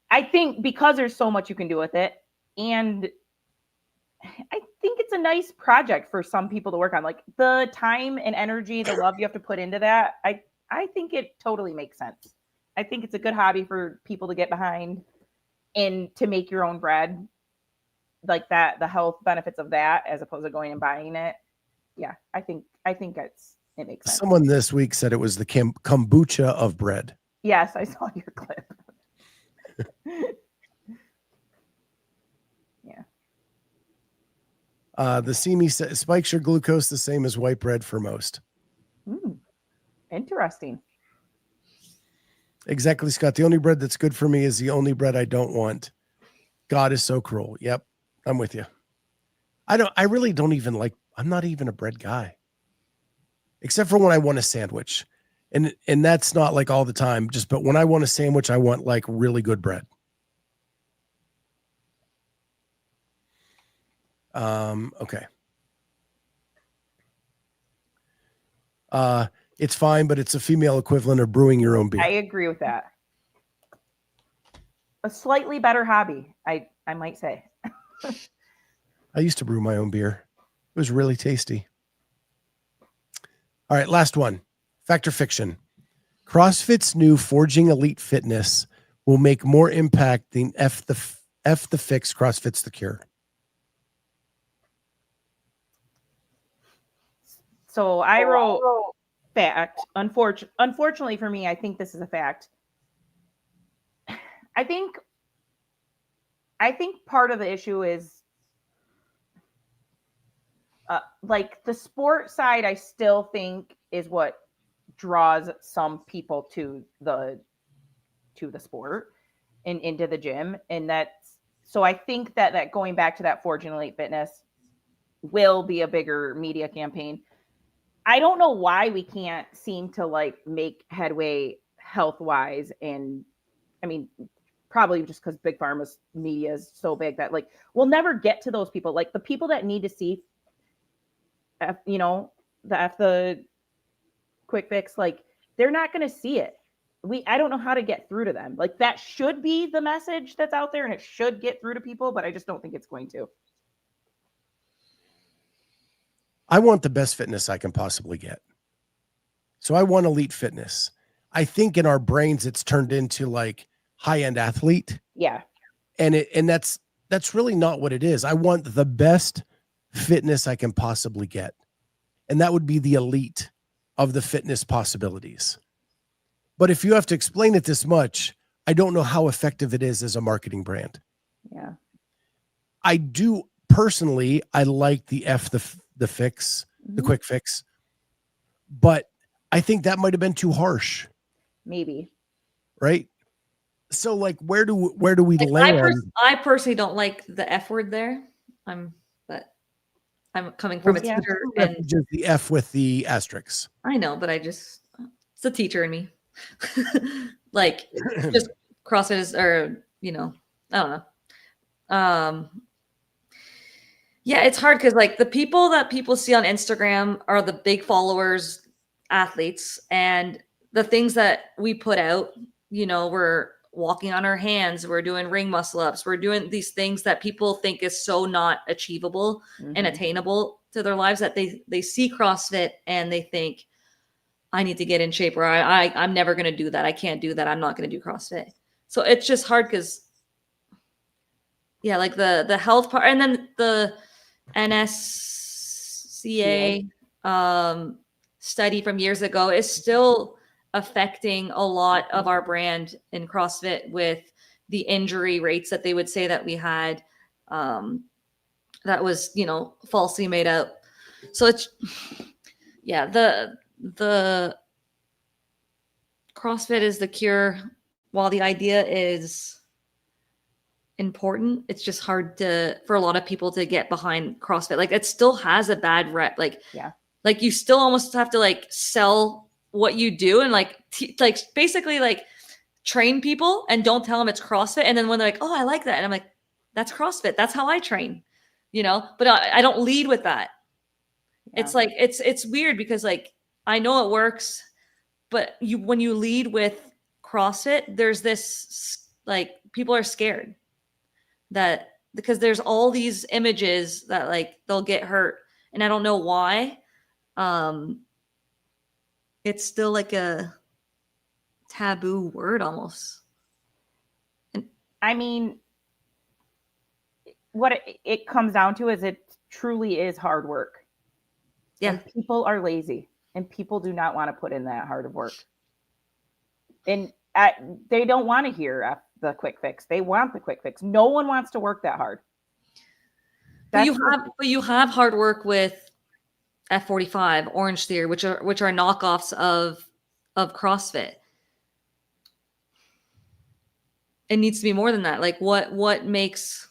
I think because there's so much you can do with it, and I think it's a nice project for some people to work on. Like the time and energy, the love you have to put into that, I think it totally makes sense. I think it's a good hobby for people to get behind and to make your own bread, like that, the health benefits of that, as opposed to going and buying it. Yeah, I think it makes sense.
Someone this week said it was the kombucha of bread.
Yes, I saw your clip. Yeah.
The Simi spikes your glucose the same as white bread for most.
Interesting.
Exactly, Scott. The only bread that's good for me is the only bread I don't want. God is so cruel. Yep, I'm with you. I really don't even like, I'm not even a bread guy. Except for when I want a sandwich. And that's not like all the time, but when I want a sandwich, I want like really good bread. Okay. It's fine, but it's a female equivalent of brewing your own beer.
I agree with that. A slightly better hobby, I might say.
I used to brew my own beer. It was really tasty. All right, last one. Fact or fiction? CrossFit's new Forging Elite Fitness will make more impact than F the Fix, CrossFit's the Cure.
So I wrote fact. Unfortunately for me, I think this is a fact. I think part of the issue is like the sport side, I still think is what draws some people to the sport and into the gym. And that's, so I think that going back to that Forge and Elite Fitness will be a bigger media campaign. I don't know why we can't seem to like make headway health wise. And I mean, probably just because Big Pharma's media is so big that like we'll never get to those people. Like the people that need to see the quick fix, like they're not going to see it. I don't know how to get through to them. Like that should be the message that's out there and it should get through to people, but I just don't think it's going to.
I want the best fitness I can possibly get. So I want elite fitness. I think in our brains, it's turned into like high-end athlete.
Yeah.
And that's really not what it is. I want the best fitness I can possibly get. And that would be the elite of the fitness possibilities. But if you have to explain it this much, I don't know how effective it is as a marketing brand.
Yeah.
I do personally, I like the fix, the quick fix, but I think that might have been too harsh.
Maybe.
Right. So like, where do we land?
I personally don't like the F word there. I'm coming from a teacher, and
just the F with the asterisks.
I know, but it's a teacher in me. Like just CrossFit is, or I don't know. Yeah, it's hard because like the people that people see on Instagram are the big followers, athletes, and the things that we put out, we're walking on our hands, we're doing ring muscle ups, we're doing these things that people think is so not achievable and attainable to their lives, that they see CrossFit and they think, I need to get in shape, or I'm never going to do that. I can't do that. I'm not going to do CrossFit. So it's just hard because, yeah, like the health part, and then the NSCA study from years ago is still affecting a lot of our brand in CrossFit with the injury rates that they would say that we had, that was, falsely made up. So it's, yeah, the CrossFit is the cure. While the idea is important, it's just hard for a lot of people to get behind CrossFit. Like it still has a bad rep. Like,
yeah,
like you still almost have to like sell what you do and like basically like train people and don't tell them it's CrossFit. And then when they're like, oh, I like that. And I'm like, that's CrossFit. That's how I train, but I don't lead with that. Yeah. It's like, it's weird because like, I know it works, but when you lead with CrossFit, there's this, like, people are scared that because there's all these images that like they'll get hurt. And I don't know why. It's still like a taboo word almost. And
I mean, what it comes down to is it truly is hard work.
Yeah.
And people are lazy and people do not want to put in that hard of work. And they don't want to hear the quick fix. They want the quick fix. No one wants to work that hard.
But you have hard work with F45, Orange Theory, which are knockoffs of CrossFit. It needs to be more than that. Like what makes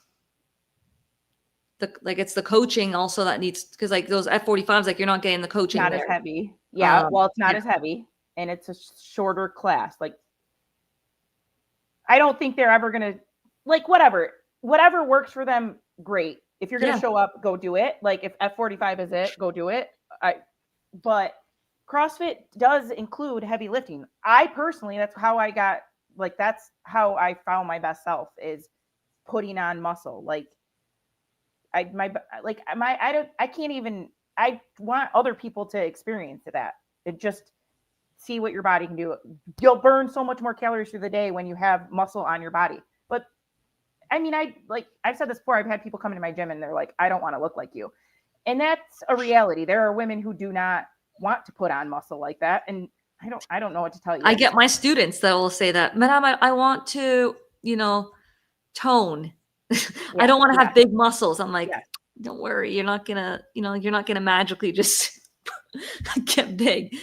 it's the coaching also that needs, because like those F45s, like you're not getting the coaching.
Not as heavy. Yeah. Well, it's not as heavy and it's a shorter class. Like, I don't think they're ever going to, like, whatever works for them. Great. If you're going to show up, go do it. Like if F45 is it, go do it. But CrossFit does include heavy lifting. I personally, that's how I found my best self, is putting on muscle. Like I want other people to experience that. It just see what your body can do. You'll burn so much more calories through the day when you have muscle on your body. But I mean, I've said this before, I've had people come into my gym and they're like, I don't want to look like you. And that's a reality. There are women who do not want to put on muscle like that. And I don't know what to tell you.
I get my students that will say that, Madam, I want to, tone. I don't want to have big muscles. I'm like, don't worry, you're not gonna magically just get big.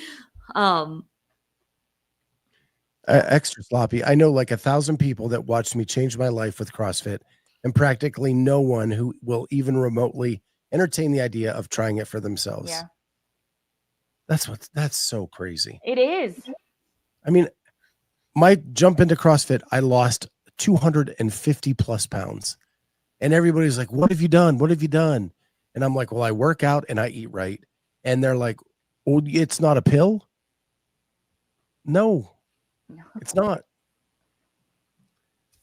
Extra sloppy. I know like 1,000 people that watched me change my life with CrossFit, and practically no one who will even remotely entertain the idea of trying it for themselves.
Yeah.
That's so crazy.
It is.
I mean, my jump into CrossFit, I lost 250 plus pounds. And everybody's like, what have you done? What have you done? And I'm like, well, I work out and I eat right. And they're like, oh, it's not a pill? No, it's not.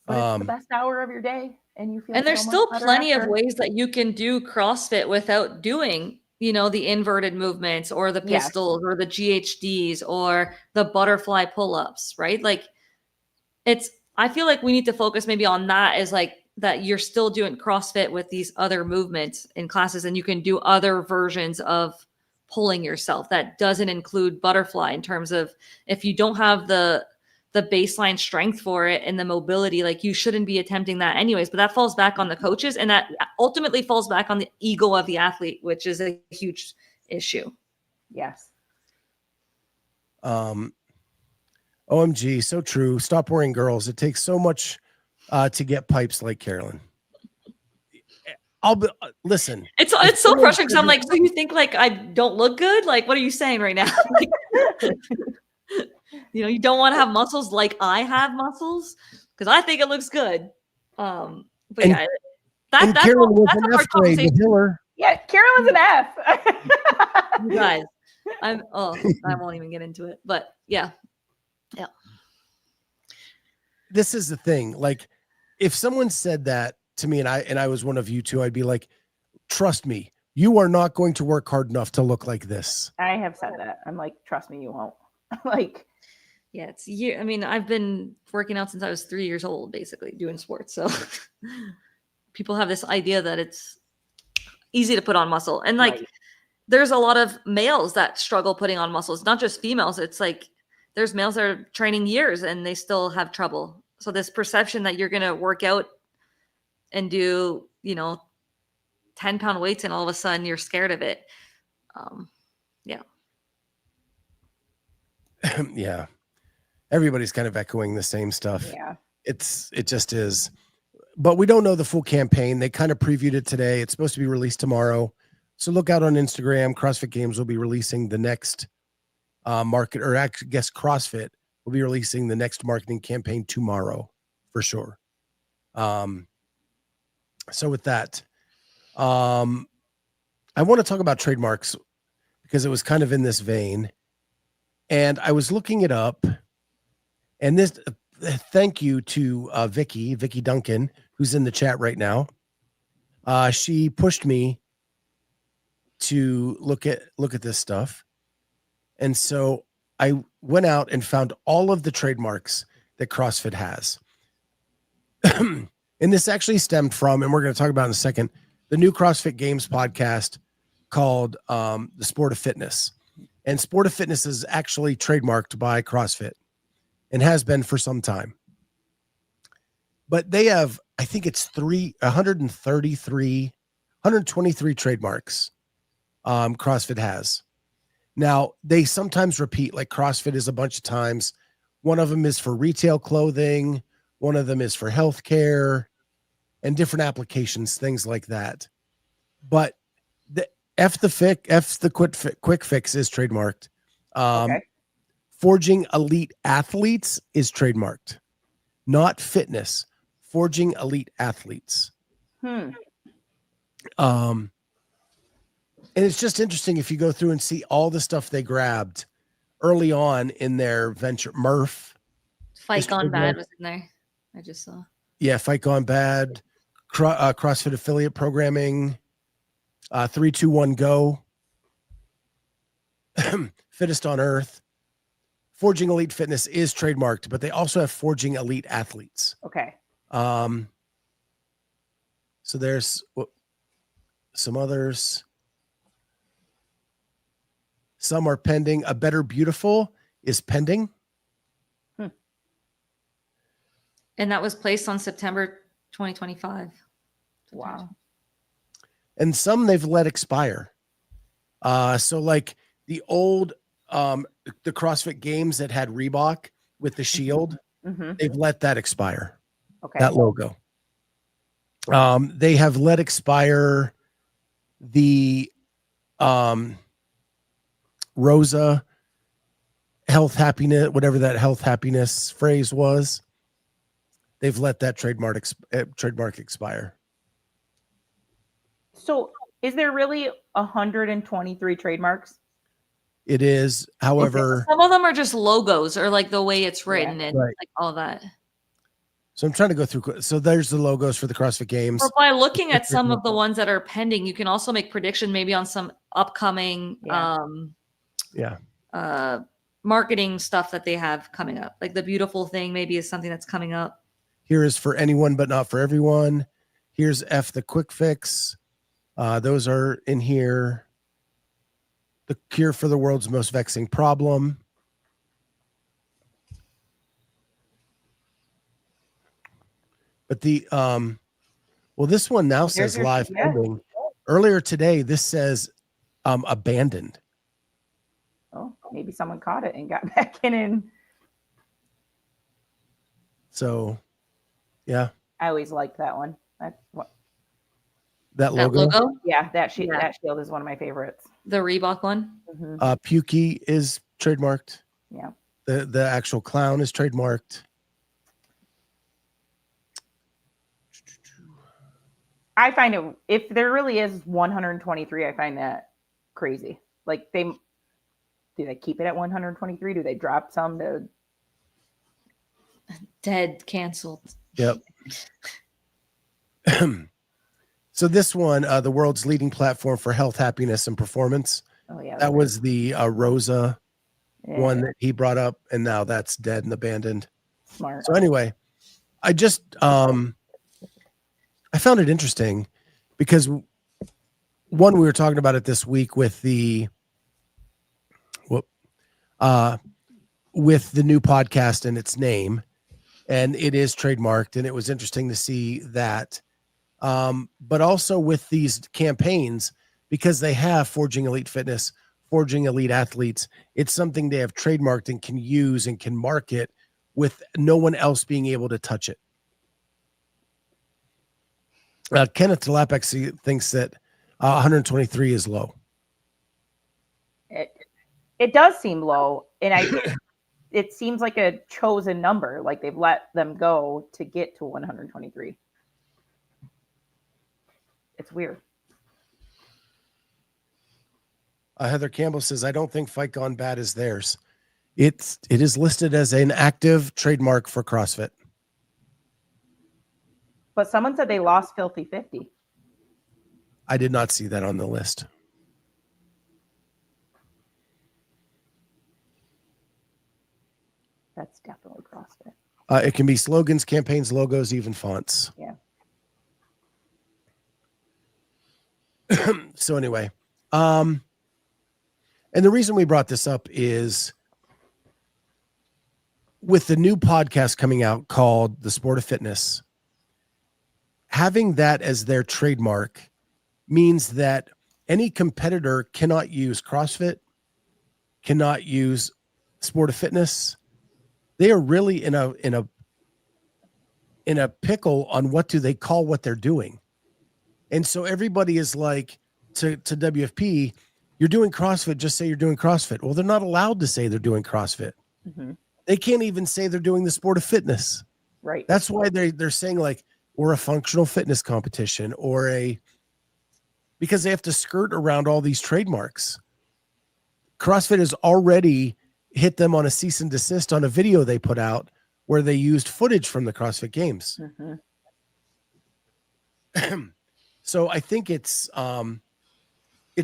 But it's the best hour of your day. And you feel
And there's
so
still
much better
plenty of
after.
ways that you can do CrossFit without doing, the inverted movements or the
Yes.
pistols or the GHDs or the butterfly pull-ups, right? Like I feel like we need to focus maybe on that as like that you're still doing CrossFit with these other movements in classes, and you can do other versions of pulling yourself that doesn't include butterfly, in terms of if you don't have the baseline strength for it and the mobility, like you shouldn't be attempting that anyways. But that falls back on the coaches, and that ultimately falls back on the ego of the athlete, which is a huge issue.
Yes.
OMG, so true. Stop worrying, girls. It takes so much to get pipes like Carolyne. Listen.
It's so frustrating because I'm like, so you think like I don't look good? Like, what are you saying right now? You don't want to have muscles like I have muscles, because I think it looks good. But yeah, that's a hard conversation.
Yeah, Carolyn's an F.
You guys, I won't even get into it. But yeah.
This is the thing. Like, if someone said that to me and I was one of you two, I'd be like, trust me, you are not going to work hard enough to look like this.
I have said that. I'm like, trust me, you won't. Like,
yeah, it's I mean, I've been working out since I was 3 years old, basically doing sports. So people have this idea that it's easy to put on muscle. And like, there's a lot of males that struggle putting on muscles, not just females. It's like, there's males that are training years and they still have trouble. So this perception that you're going to work out and do, 10-pound weights and all of a sudden you're scared of it. Yeah.
Yeah. Everybody's kind of echoing the same stuff.
Yeah.
It just is. But we don't know the full campaign. They kind of previewed it today. It's supposed to be released tomorrow. So look out on Instagram. CrossFit Games will be releasing the next market, or I guess CrossFit will be releasing the next marketing campaign tomorrow for sure. So with that, I want to talk about trademarks because it was kind of in this vein, and I was looking it up, and this, thank you to Vicky Duncan, who's in the chat right now. She pushed me to look at this stuff. And so I went out and found all of the trademarks that CrossFit has. And this actually stemmed from, and we're going to talk about in a second, the new CrossFit Games podcast called The Sport of Fitness. And Sport of Fitness is actually trademarked by CrossFit and has been for some time. But they have, I think it's 123 trademarks CrossFit has. Now, they sometimes repeat, like CrossFit is a bunch of times. One of them is for retail clothing. One of them is for healthcare and different applications, things like that. But the quick fix is trademarked.
okay.
Forging elite athletes is trademarked, not fitness. Forging elite athletes. And it's just interesting if you go through and see all the stuff they grabbed early on in their venture. Murph.
Fight Gone Bad was in there. I just saw.
Yeah, Fight Gone Bad. CrossFit affiliate programming. 3, 2, 1, Go. Fittest on Earth. Forging Elite Fitness is trademarked, but they also have Forging Elite Athletes.
Okay.
So there's some others. Some are pending. A Better Beautiful is pending.
And that was placed on September 2025.
Wow.
and some they've let expire. So like the old the CrossFit Games that had Reebok with the shield, they've let that expire.
Okay.
That logo. They have let expire the Rosa health happiness, whatever that health happiness phrase was. They've let that trademark expire.
So is there really 123 trademarks?
It is, however,
Some of them are just logos or like the way it's written and
right.
like all that.
So I'm trying to go through. So there's the logos for the CrossFit Games.
Or by looking at some of the ones that are pending, you can also make prediction maybe on some upcoming marketing stuff that they have coming up. Like the beautiful thing maybe is something that's coming up.
Here is for anyone, but not for everyone. Here's F the quick fix. Those are in here. The cure for the world's most vexing problem. But the well, this one now says live pending. Earlier today, this says abandoned.
Oh, maybe someone caught it and got back in and
so yeah.
I always liked that one. That's what
that logo?
Yeah, that shield is one of my favorites.
The Reebok one.
Pukey is trademarked.
Yeah.
The actual clown is trademarked.
I find it, if there really is 123, I find that crazy. Like do they keep it at 123? Do they drop some to
dead, canceled?
Yep. So this one, the world's leading platform for health, happiness, and performance.
Oh yeah.
That was the Rosa one that he brought up, and now that's dead and abandoned.
Smart.
So anyway, I just I found it interesting because one, we were talking about it this week with the new podcast and its name, and it is trademarked, and it was interesting to see that. But also with these campaigns, because they have Forging Elite Fitness, Forging Elite Athletes, it's something they have trademarked and can use and can market with no one else being able to touch it. Kenneth Talapex thinks that 123 is low.
It does seem low, and it seems like a chosen number, like they've let them go to get to 123. It's weird.
Heather Campbell says, I don't think Fight Gone Bad is theirs. It is listed as an active trademark for CrossFit.
But someone said they lost Filthy 50.
I did not see that on the list.
That's definitely CrossFit.
It can be slogans, campaigns, logos, even fonts.
Yeah.
So anyway, and the reason we brought this up is with the new podcast coming out called The Sport of Fitness, having that as their trademark means that any competitor cannot use CrossFit, cannot use Sport of Fitness. They are really in a pickle on what do they call what they're doing. And so everybody is like to WFP, you're doing CrossFit, just say you're doing CrossFit. Well, they're not allowed to say they're doing CrossFit.
Mm-hmm.
They can't even say they're doing the Sport of Fitness.
Right.
That's why they're saying like, or a functional fitness competition because they have to skirt around all these trademarks. CrossFit has already hit them on a cease and desist on a video they put out where they used footage from the CrossFit Games.
Mm-hmm.
So I think it's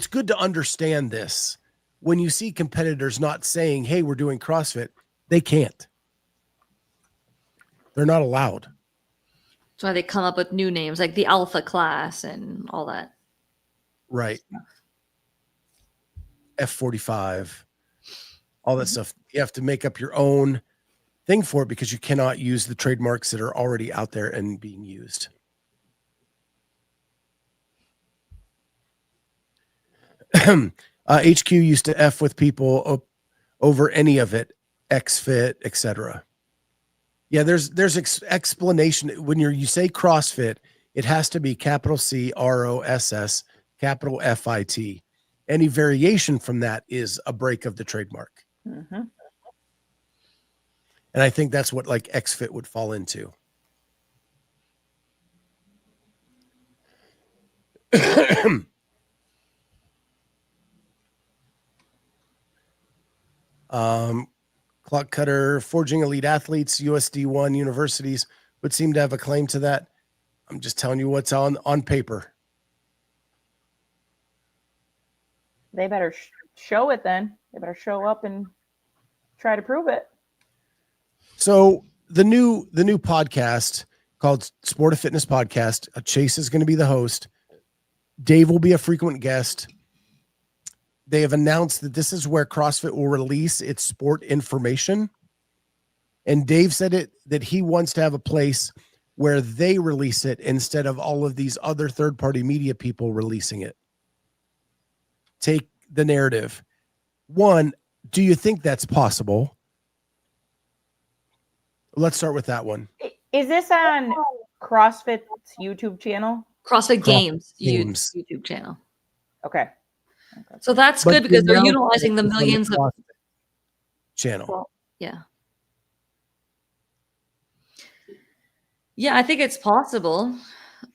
good to understand this. When you see competitors not saying, hey, we're doing CrossFit, they can't. They're not allowed.
That's why they come up with new names like the Alpha Class and all that.
Right. F45, all that stuff. You have to make up your own thing for it because you cannot use the trademarks that are already out there and being used. HQ used to F with people over any of it, XFit, etc. Yeah, there's explanation. When you say CrossFit, it has to be capital CROSS, capital FIT. Any variation from that is a break of the trademark.
Mm-hmm.
And I think that's what like XFit would fall into. Clock cutter, forging elite athletes, USD1 universities would seem to have a claim to that. I'm just telling you what's on paper.
They better show it then. They better show up and try to prove it.
So the new podcast called Sport of Fitness Podcast, Chase is going to be the host. Dave will be a frequent guest. They have announced that this is where CrossFit will release its sport information. And Dave said that he wants to have a place where they release it instead of all of these other third-party media people releasing it. Take the narrative. One, do you think that's possible? Let's start with that one.
Is this on CrossFit's YouTube channel?
CrossFit Games
Games.
YouTube channel.
Okay.
So that's
But
good because they're
now
utilizing the
it's on
millions of.
CrossFit channel.
Well, yeah. Yeah, I think it's possible.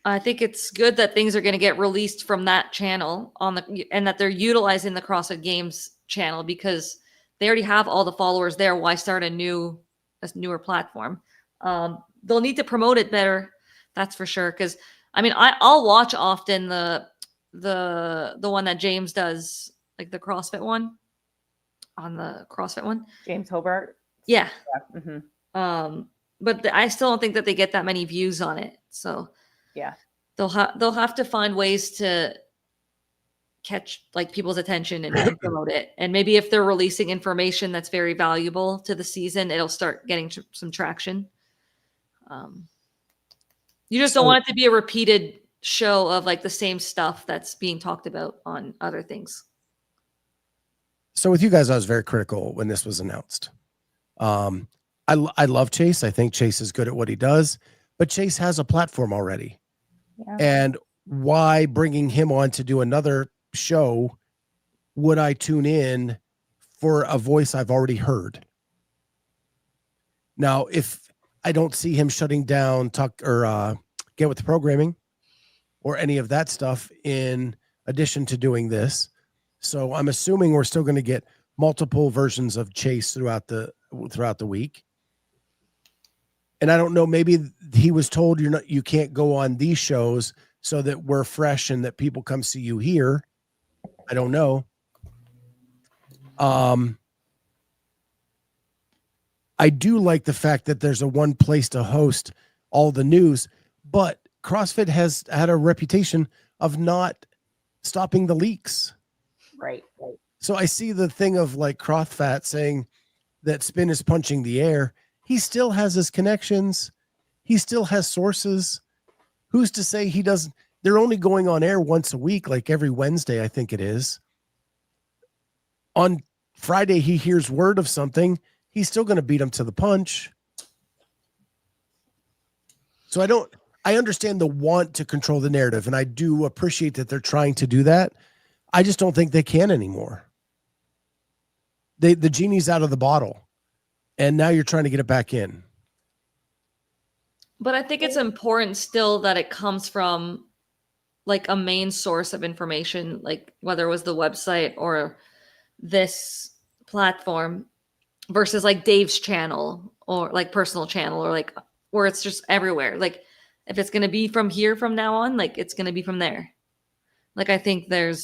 I think it's good that things are going to get released from that channel and that they're utilizing the CrossFit Games channel because they already have all the followers there. Why start a newer platform? They'll need to promote it better. That's for sure. Because I mean, I'll watch often the one that James does, like the CrossFit one, on the CrossFit one.
James Hobart.
Yeah.
Mm-hmm.
But I still don't think that they get that many views on it. So
yeah,
they'll have to find ways to catch like people's attention and promote it. And maybe if they're releasing information that's very valuable to the season, it'll start getting some traction. You just don't want it to be a repeated show of like the same stuff that's being talked about on other things.
So with you guys, I was very critical when this was announced. I love Chase. I think Chase is good at what he does, but Chase has a platform already.
Yeah.
And why bringing him on to do another show would I tune in for a voice I've already heard? Now, if I don't see him shutting down Get With the Programming or any of that stuff in addition to doing this. So I'm assuming we're still going to get multiple versions of Chase throughout the week. And I don't know, maybe he was told you can't go on these shows so that we're fresh and that people come see you here. I don't know. I do like the fact that there's a one place to host all the news, but CrossFit has had a reputation of not stopping the leaks.
Right.
So I see the thing of like CrossFit saying that Spin is punching the air. He still has his connections. He still has sources. Who's to say he doesn't? They're only going on air once a week, like every Wednesday, I think it is. On Friday, he hears word of something. He's still going to beat him to the punch. So I understand the want to control the narrative, and I do appreciate that they're trying to do that. I just don't think they can anymore. The genie's out of the bottle. And now you're trying to get it back in.
But I think it's important still that it comes from like a main source of information, like whether it was the website or this platform versus like Dave's channel or like personal channel or like where it's just everywhere. Like if it's going to be from here from now on, like it's going to be from there. Like I think it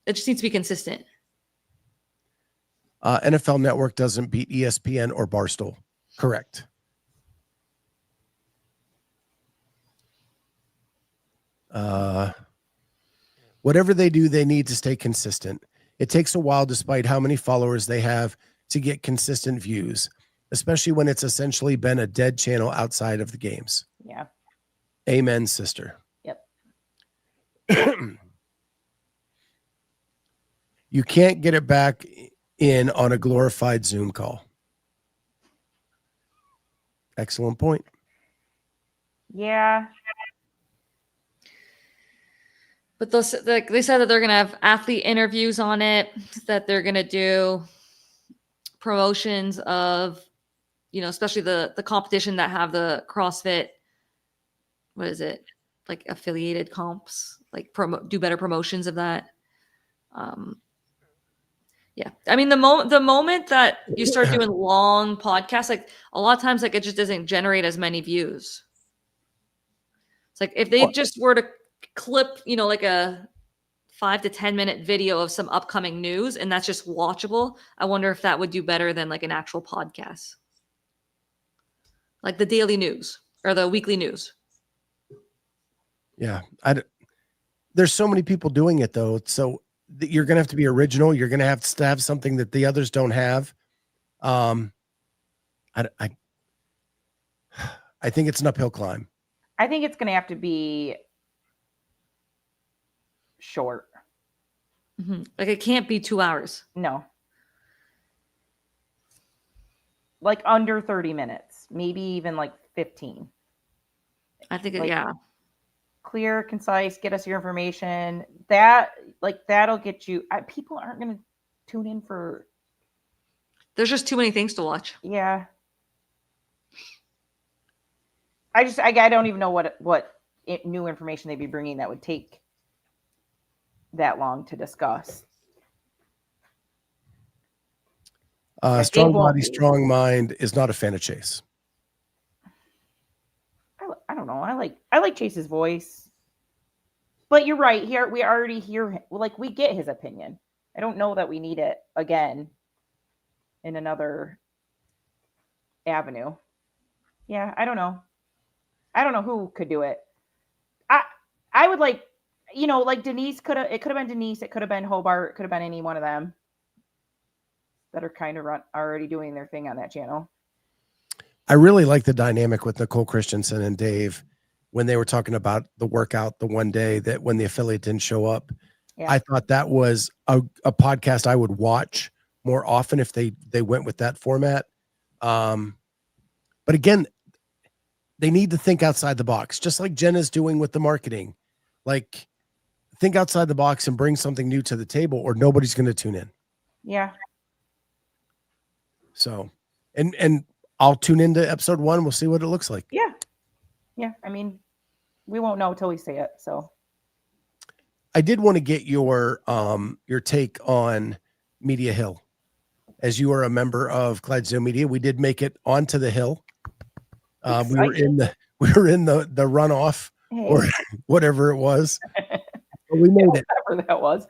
just needs to be consistent.
NFL Network doesn't beat ESPN or Barstool. Correct. Whatever they do, they need to stay consistent. It takes a while, despite how many followers they have, to get consistent views, especially when it's essentially been a dead channel outside of the games.
Yeah.
Amen, sister.
Yep.
You can't get it back in on a glorified Zoom call. Excellent point.
Yeah.
But those, like they said that they're gonna have athlete interviews on it, that they're gonna do promotions of, you know, especially the competition that have the CrossFit, what is it, like affiliated comps, like do better promotions of that. Yeah, I mean the moment that you start doing long podcasts, like a lot of times, like it just doesn't generate as many views. It's like if they just were to clip, you know, like a 5 to 10 minute video of some upcoming news, and that's just watchable. I wonder if that would do better than like an actual podcast, like the daily news or the weekly news.
Yeah, there's so many people doing it though, so you're gonna have to be original. You're gonna have to have something that the others don't have. I think it's an uphill climb.
I think it's gonna have to be short.
Mm-hmm. Like it can't be 2 hours.
No. Like under 30 minutes, maybe even like 15.
I think,
like,
yeah.
Clear, concise, get us your information. That'll get you. People aren't going to tune in for.
There's just too many things to watch.
Yeah. I don't even know what new information they'd be bringing that would take that long to discuss.
Strong body, strong mind is not a fan of Chase.
I don't know. I like Chase's voice, but you're right. Here we already hear him. Like we get his opinion. I don't know that we need it again in another avenue. Yeah, I don't know. I don't know who could do it. I would like, you know, like Denise it could have been Denise. It could have been Hobart. It could have been any one of them that are kind of already doing their thing on that channel.
I really like the dynamic with Nicole Christensen and Dave when they were talking about the workout the one day that when the affiliate didn't show up. Yeah. I thought that was a podcast I would watch more often if they went with that format. But again, they need to think outside the box, just like Jenna's doing with the marketing. Like, think outside the box and bring something new to the table, or nobody's going to tune in.
Yeah.
So, and I'll tune into episode 1. We'll see what it looks like.
Yeah. Yeah. I mean, we won't know until we see it. So
I did want to get your take on Media Hill. As you are a member of Clydesdale Media, we did make it onto the Hill. We were in the runoff or whatever it was. But we made it.
Whatever that was.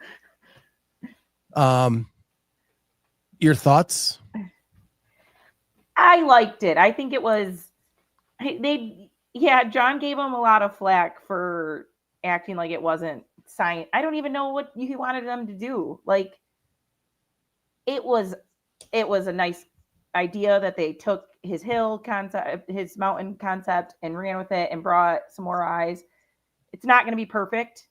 Your thoughts?
I liked it. I think it was John gave him a lot of flack for acting like it wasn't science. I don't even know what he wanted them to do. Like it was a nice idea that they took his hill concept, his mountain concept, and ran with it and brought some more eyes. It's not going to be perfect.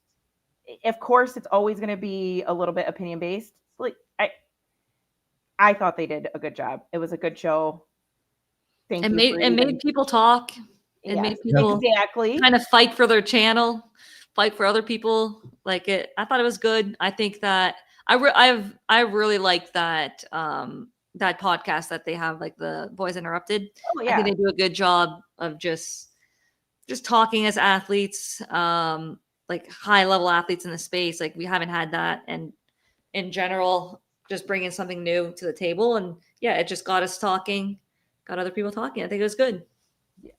Of course, it's always going to be a little bit opinion based. Like I thought they did a good job. It was a good show.
Made people talk. It made people kind of fight for their channel, fight for other people. Like it, I thought it was good. I think that I really like that that podcast that they have, like the Boys Interrupted.
Oh, yeah.
I think they do a good job of just talking as athletes, like high level athletes in the space. Like we haven't had that, and in general, just bringing something new to the table. And yeah, it just got us talking, got other people talking. I think it was good.
Yeah.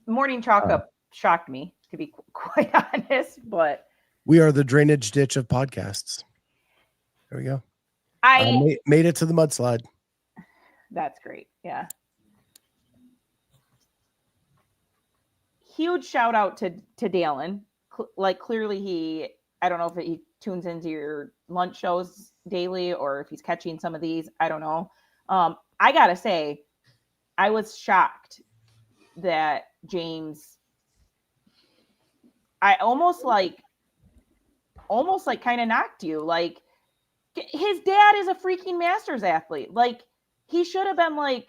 Morning Chalk Up shocked me, to be quite honest, but
we are the drainage ditch of podcasts. There we go. I made it to the mudslide.
That's great. Yeah. Huge shout out to Dalen. Like clearly I don't know if he tunes into your lunch shows daily or if he's catching some of these. I don't know. I gotta say, I was shocked that James, I almost like kind of knocked you. Like his dad is a freaking Masters athlete. Like, he should have been like,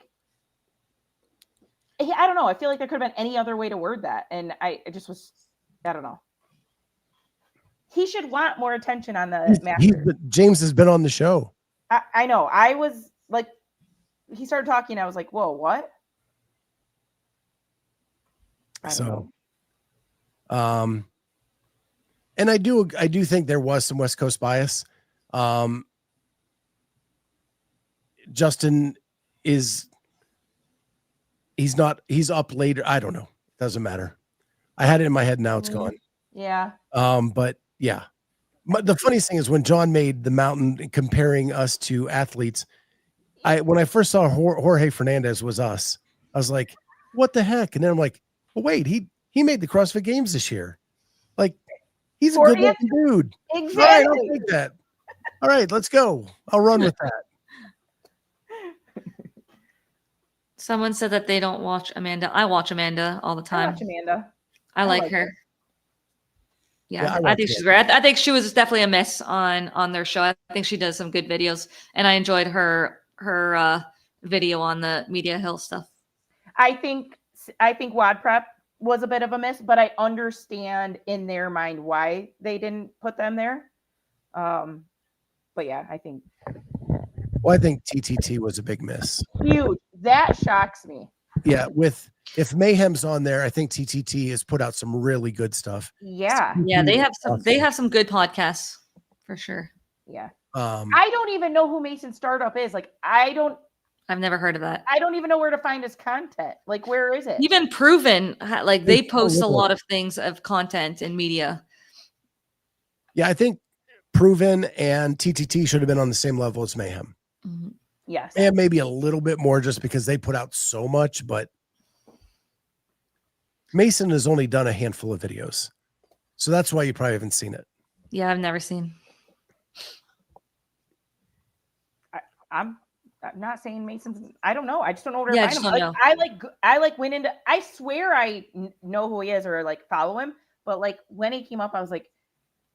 I don't know. I feel like there could have been any other way to word that. And I don't know. He should want more attention on the Masters.
James has been on the show.
I know. I was like, he started talking. I was like, whoa, what?
And I do think there was some West Coast bias. Justin he's up later. I don't know. Doesn't matter. I had it in my head. Now it's gone.
Yeah.
But yeah. The funniest thing is when John made the mountain comparing us to athletes, when I first saw Jorge Fernandez was us, I was like, what the heck? And then I'm like, well, wait, he made the CrossFit Games this year. Like, he's a good looking dude.
Exactly.
All right, I'll take that. All right, let's go. I'll run with that.
Someone said that they don't watch Amanda. I watch Amanda all the time.
I watch Amanda.
I like her. Yeah,
I
I think she's great. I think she was definitely a miss on their show. I think she does some good videos, and I enjoyed her video on the Media Hill stuff.
I think WOD Prep was a bit of a miss, but I understand in their mind why they didn't put them there. But yeah, I think.
Well, I think TTT was a big miss.
Huge. That shocks me.
Yeah, if Mayhem's on there, I think TTT has put out some really good stuff.
Yeah.
Yeah, they have some good podcasts for sure.
Yeah. I don't even know who Mason Startup is. Like, I've
never heard of that.
I don't even know where to find his content. Like, where is it?
Even Proven, like they post a lot of things of content and media.
Yeah, I think Proven and TTT should have been on the same level as Mayhem.
Mm-hmm.
Yes.
And maybe a little bit more just because they put out so much, but Mason has only done a handful of videos. So that's why you probably haven't seen it.
Yeah, I've never seen.
I'm not saying Mason's. I don't know. I just don't know where
Yeah,
to find him. I went into. I swear I know who he is or like follow him, but like when he came up, I was like,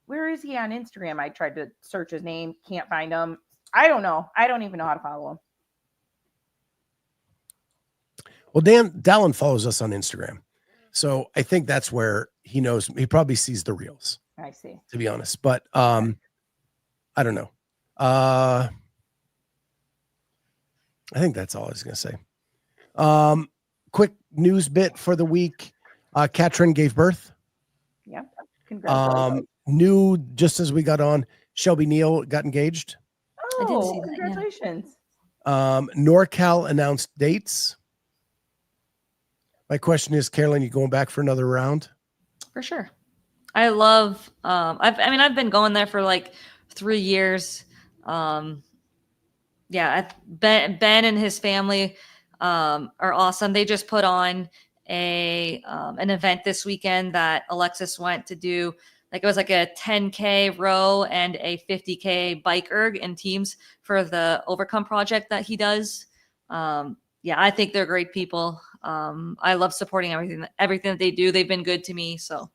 "Where is he on Instagram?" I tried to search his name, can't find him. I don't know. I don't even know how to follow him.
Well, Dallin follows us on Instagram, so I think that's where he knows. He probably sees the reels.
I see.
To be honest, but I don't know. I think that's all I was going to say. Quick news bit for the week. Katrin gave birth.
Yeah. Congratulations.
New just as we got on, Shelby Neal got engaged.
I didn't see that,
congratulations.
NorCal announced dates. My question is, Caroline, you going back for another round?
For sure. I love, I've been going there for like 3 years. Ben and his family are awesome. They just put on an event this weekend that Alexis went to do. Like it was like a 10K row and a 50K bike erg in teams for the Overcome project that he does. I think they're great people. I love supporting everything that they do. They've been good to me. So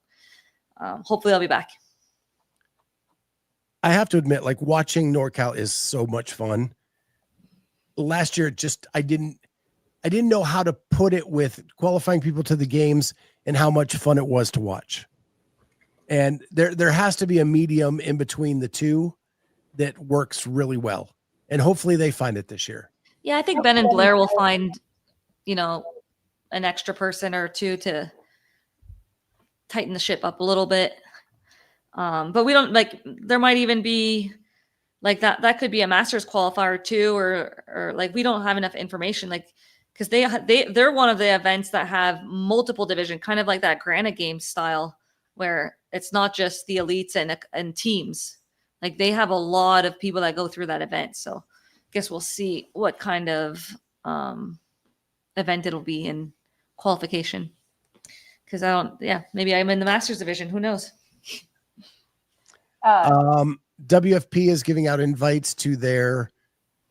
hopefully I'll be back.
I have to admit, like watching NorCal is so much fun. Last year, I didn't know how to put it with qualifying people to the games and how much fun it was to watch. And there has to be a medium in between the two that works really well. And hopefully they find it this year.
Yeah, I think Ben and Blair will find, an extra person or two to tighten the ship up a little bit. But we don't there might even be like that could be a master's qualifier too, or like we don't have enough information, like because they're one of the events that have multiple division, kind of like that Granite Games style, where it's not just the elites and teams. Like they have a lot of people that go through that event. So I guess we'll see what kind of event it'll be in qualification. Because maybe I'm in the master's division. Who knows?
WFP is giving out invites to their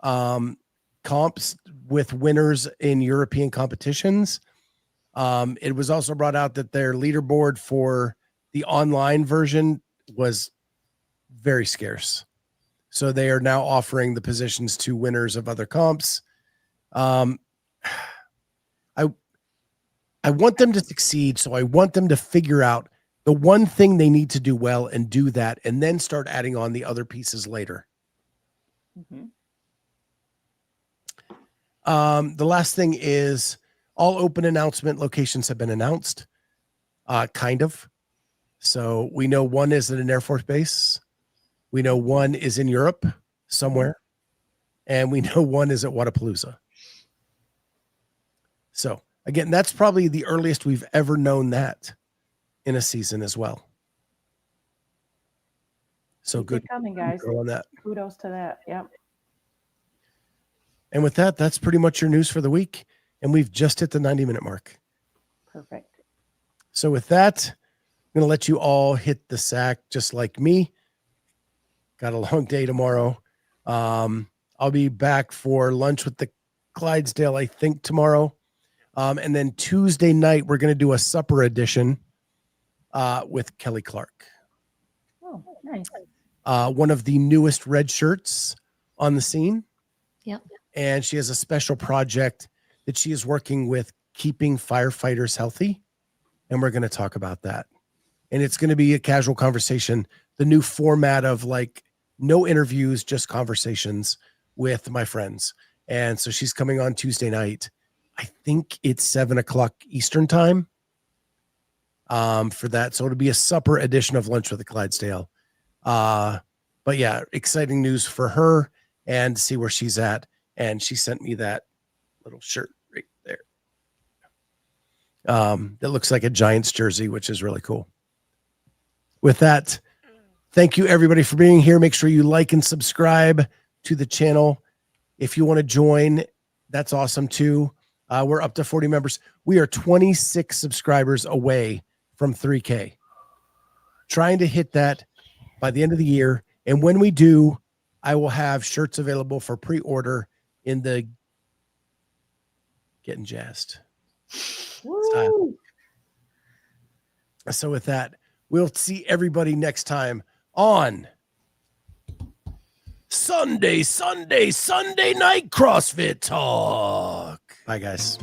comps with winners in European competitions. It was also brought out that their leaderboard for the online version was very scarce. So they are now offering the positions to winners of other comps. I want them to succeed. So I want them to figure out the one thing they need to do well and do that, and then start adding on the other pieces later.
Mm-hmm.
The last thing is all open announcement locations have been announced. Kind of. So we know one is at an Air Force base. We know one is in Europe somewhere. And we know one is at Wadapalooza. So again, that's probably the earliest we've ever known that in a season as well. So good
coming, guys.
on that.
Kudos to that. Yep.
And with that, that's pretty much your news for the week. And we've just hit the 90-minute mark.
Perfect.
So with that, I'm going to let you all hit the sack just like me. Got a long day tomorrow. I'll be back for lunch with the Clydesdale, I think, tomorrow. And then Tuesday night, we're going to do a supper edition with Kelly Clark.
Oh, nice.
One of the newest red shirts on the scene.
Yep.
And she has a special project that she is working with keeping firefighters healthy. And we're going to talk about that. And it's going to be a casual conversation. The new format of like no interviews, just conversations with my friends. And so she's coming on Tuesday night. I think it's 7:00 Eastern time for that. So it'll be a supper edition of Lunch with the Clydesdale. But yeah, exciting news for her and see where she's at. And she sent me that little shirt right there. That looks like a Giants jersey, which is really cool. With that, thank you everybody for being here. Make sure you like and subscribe to the channel. If you want to join, that's awesome too. We're up to 40 members. We are 26 subscribers away from 3K. Trying to hit that by the end of the year. And when we do, I will have shirts available for pre-order in the Getting Jazzed style. So with that, we'll see everybody next time on Sunday Night CrossFit Talk. Bye, guys.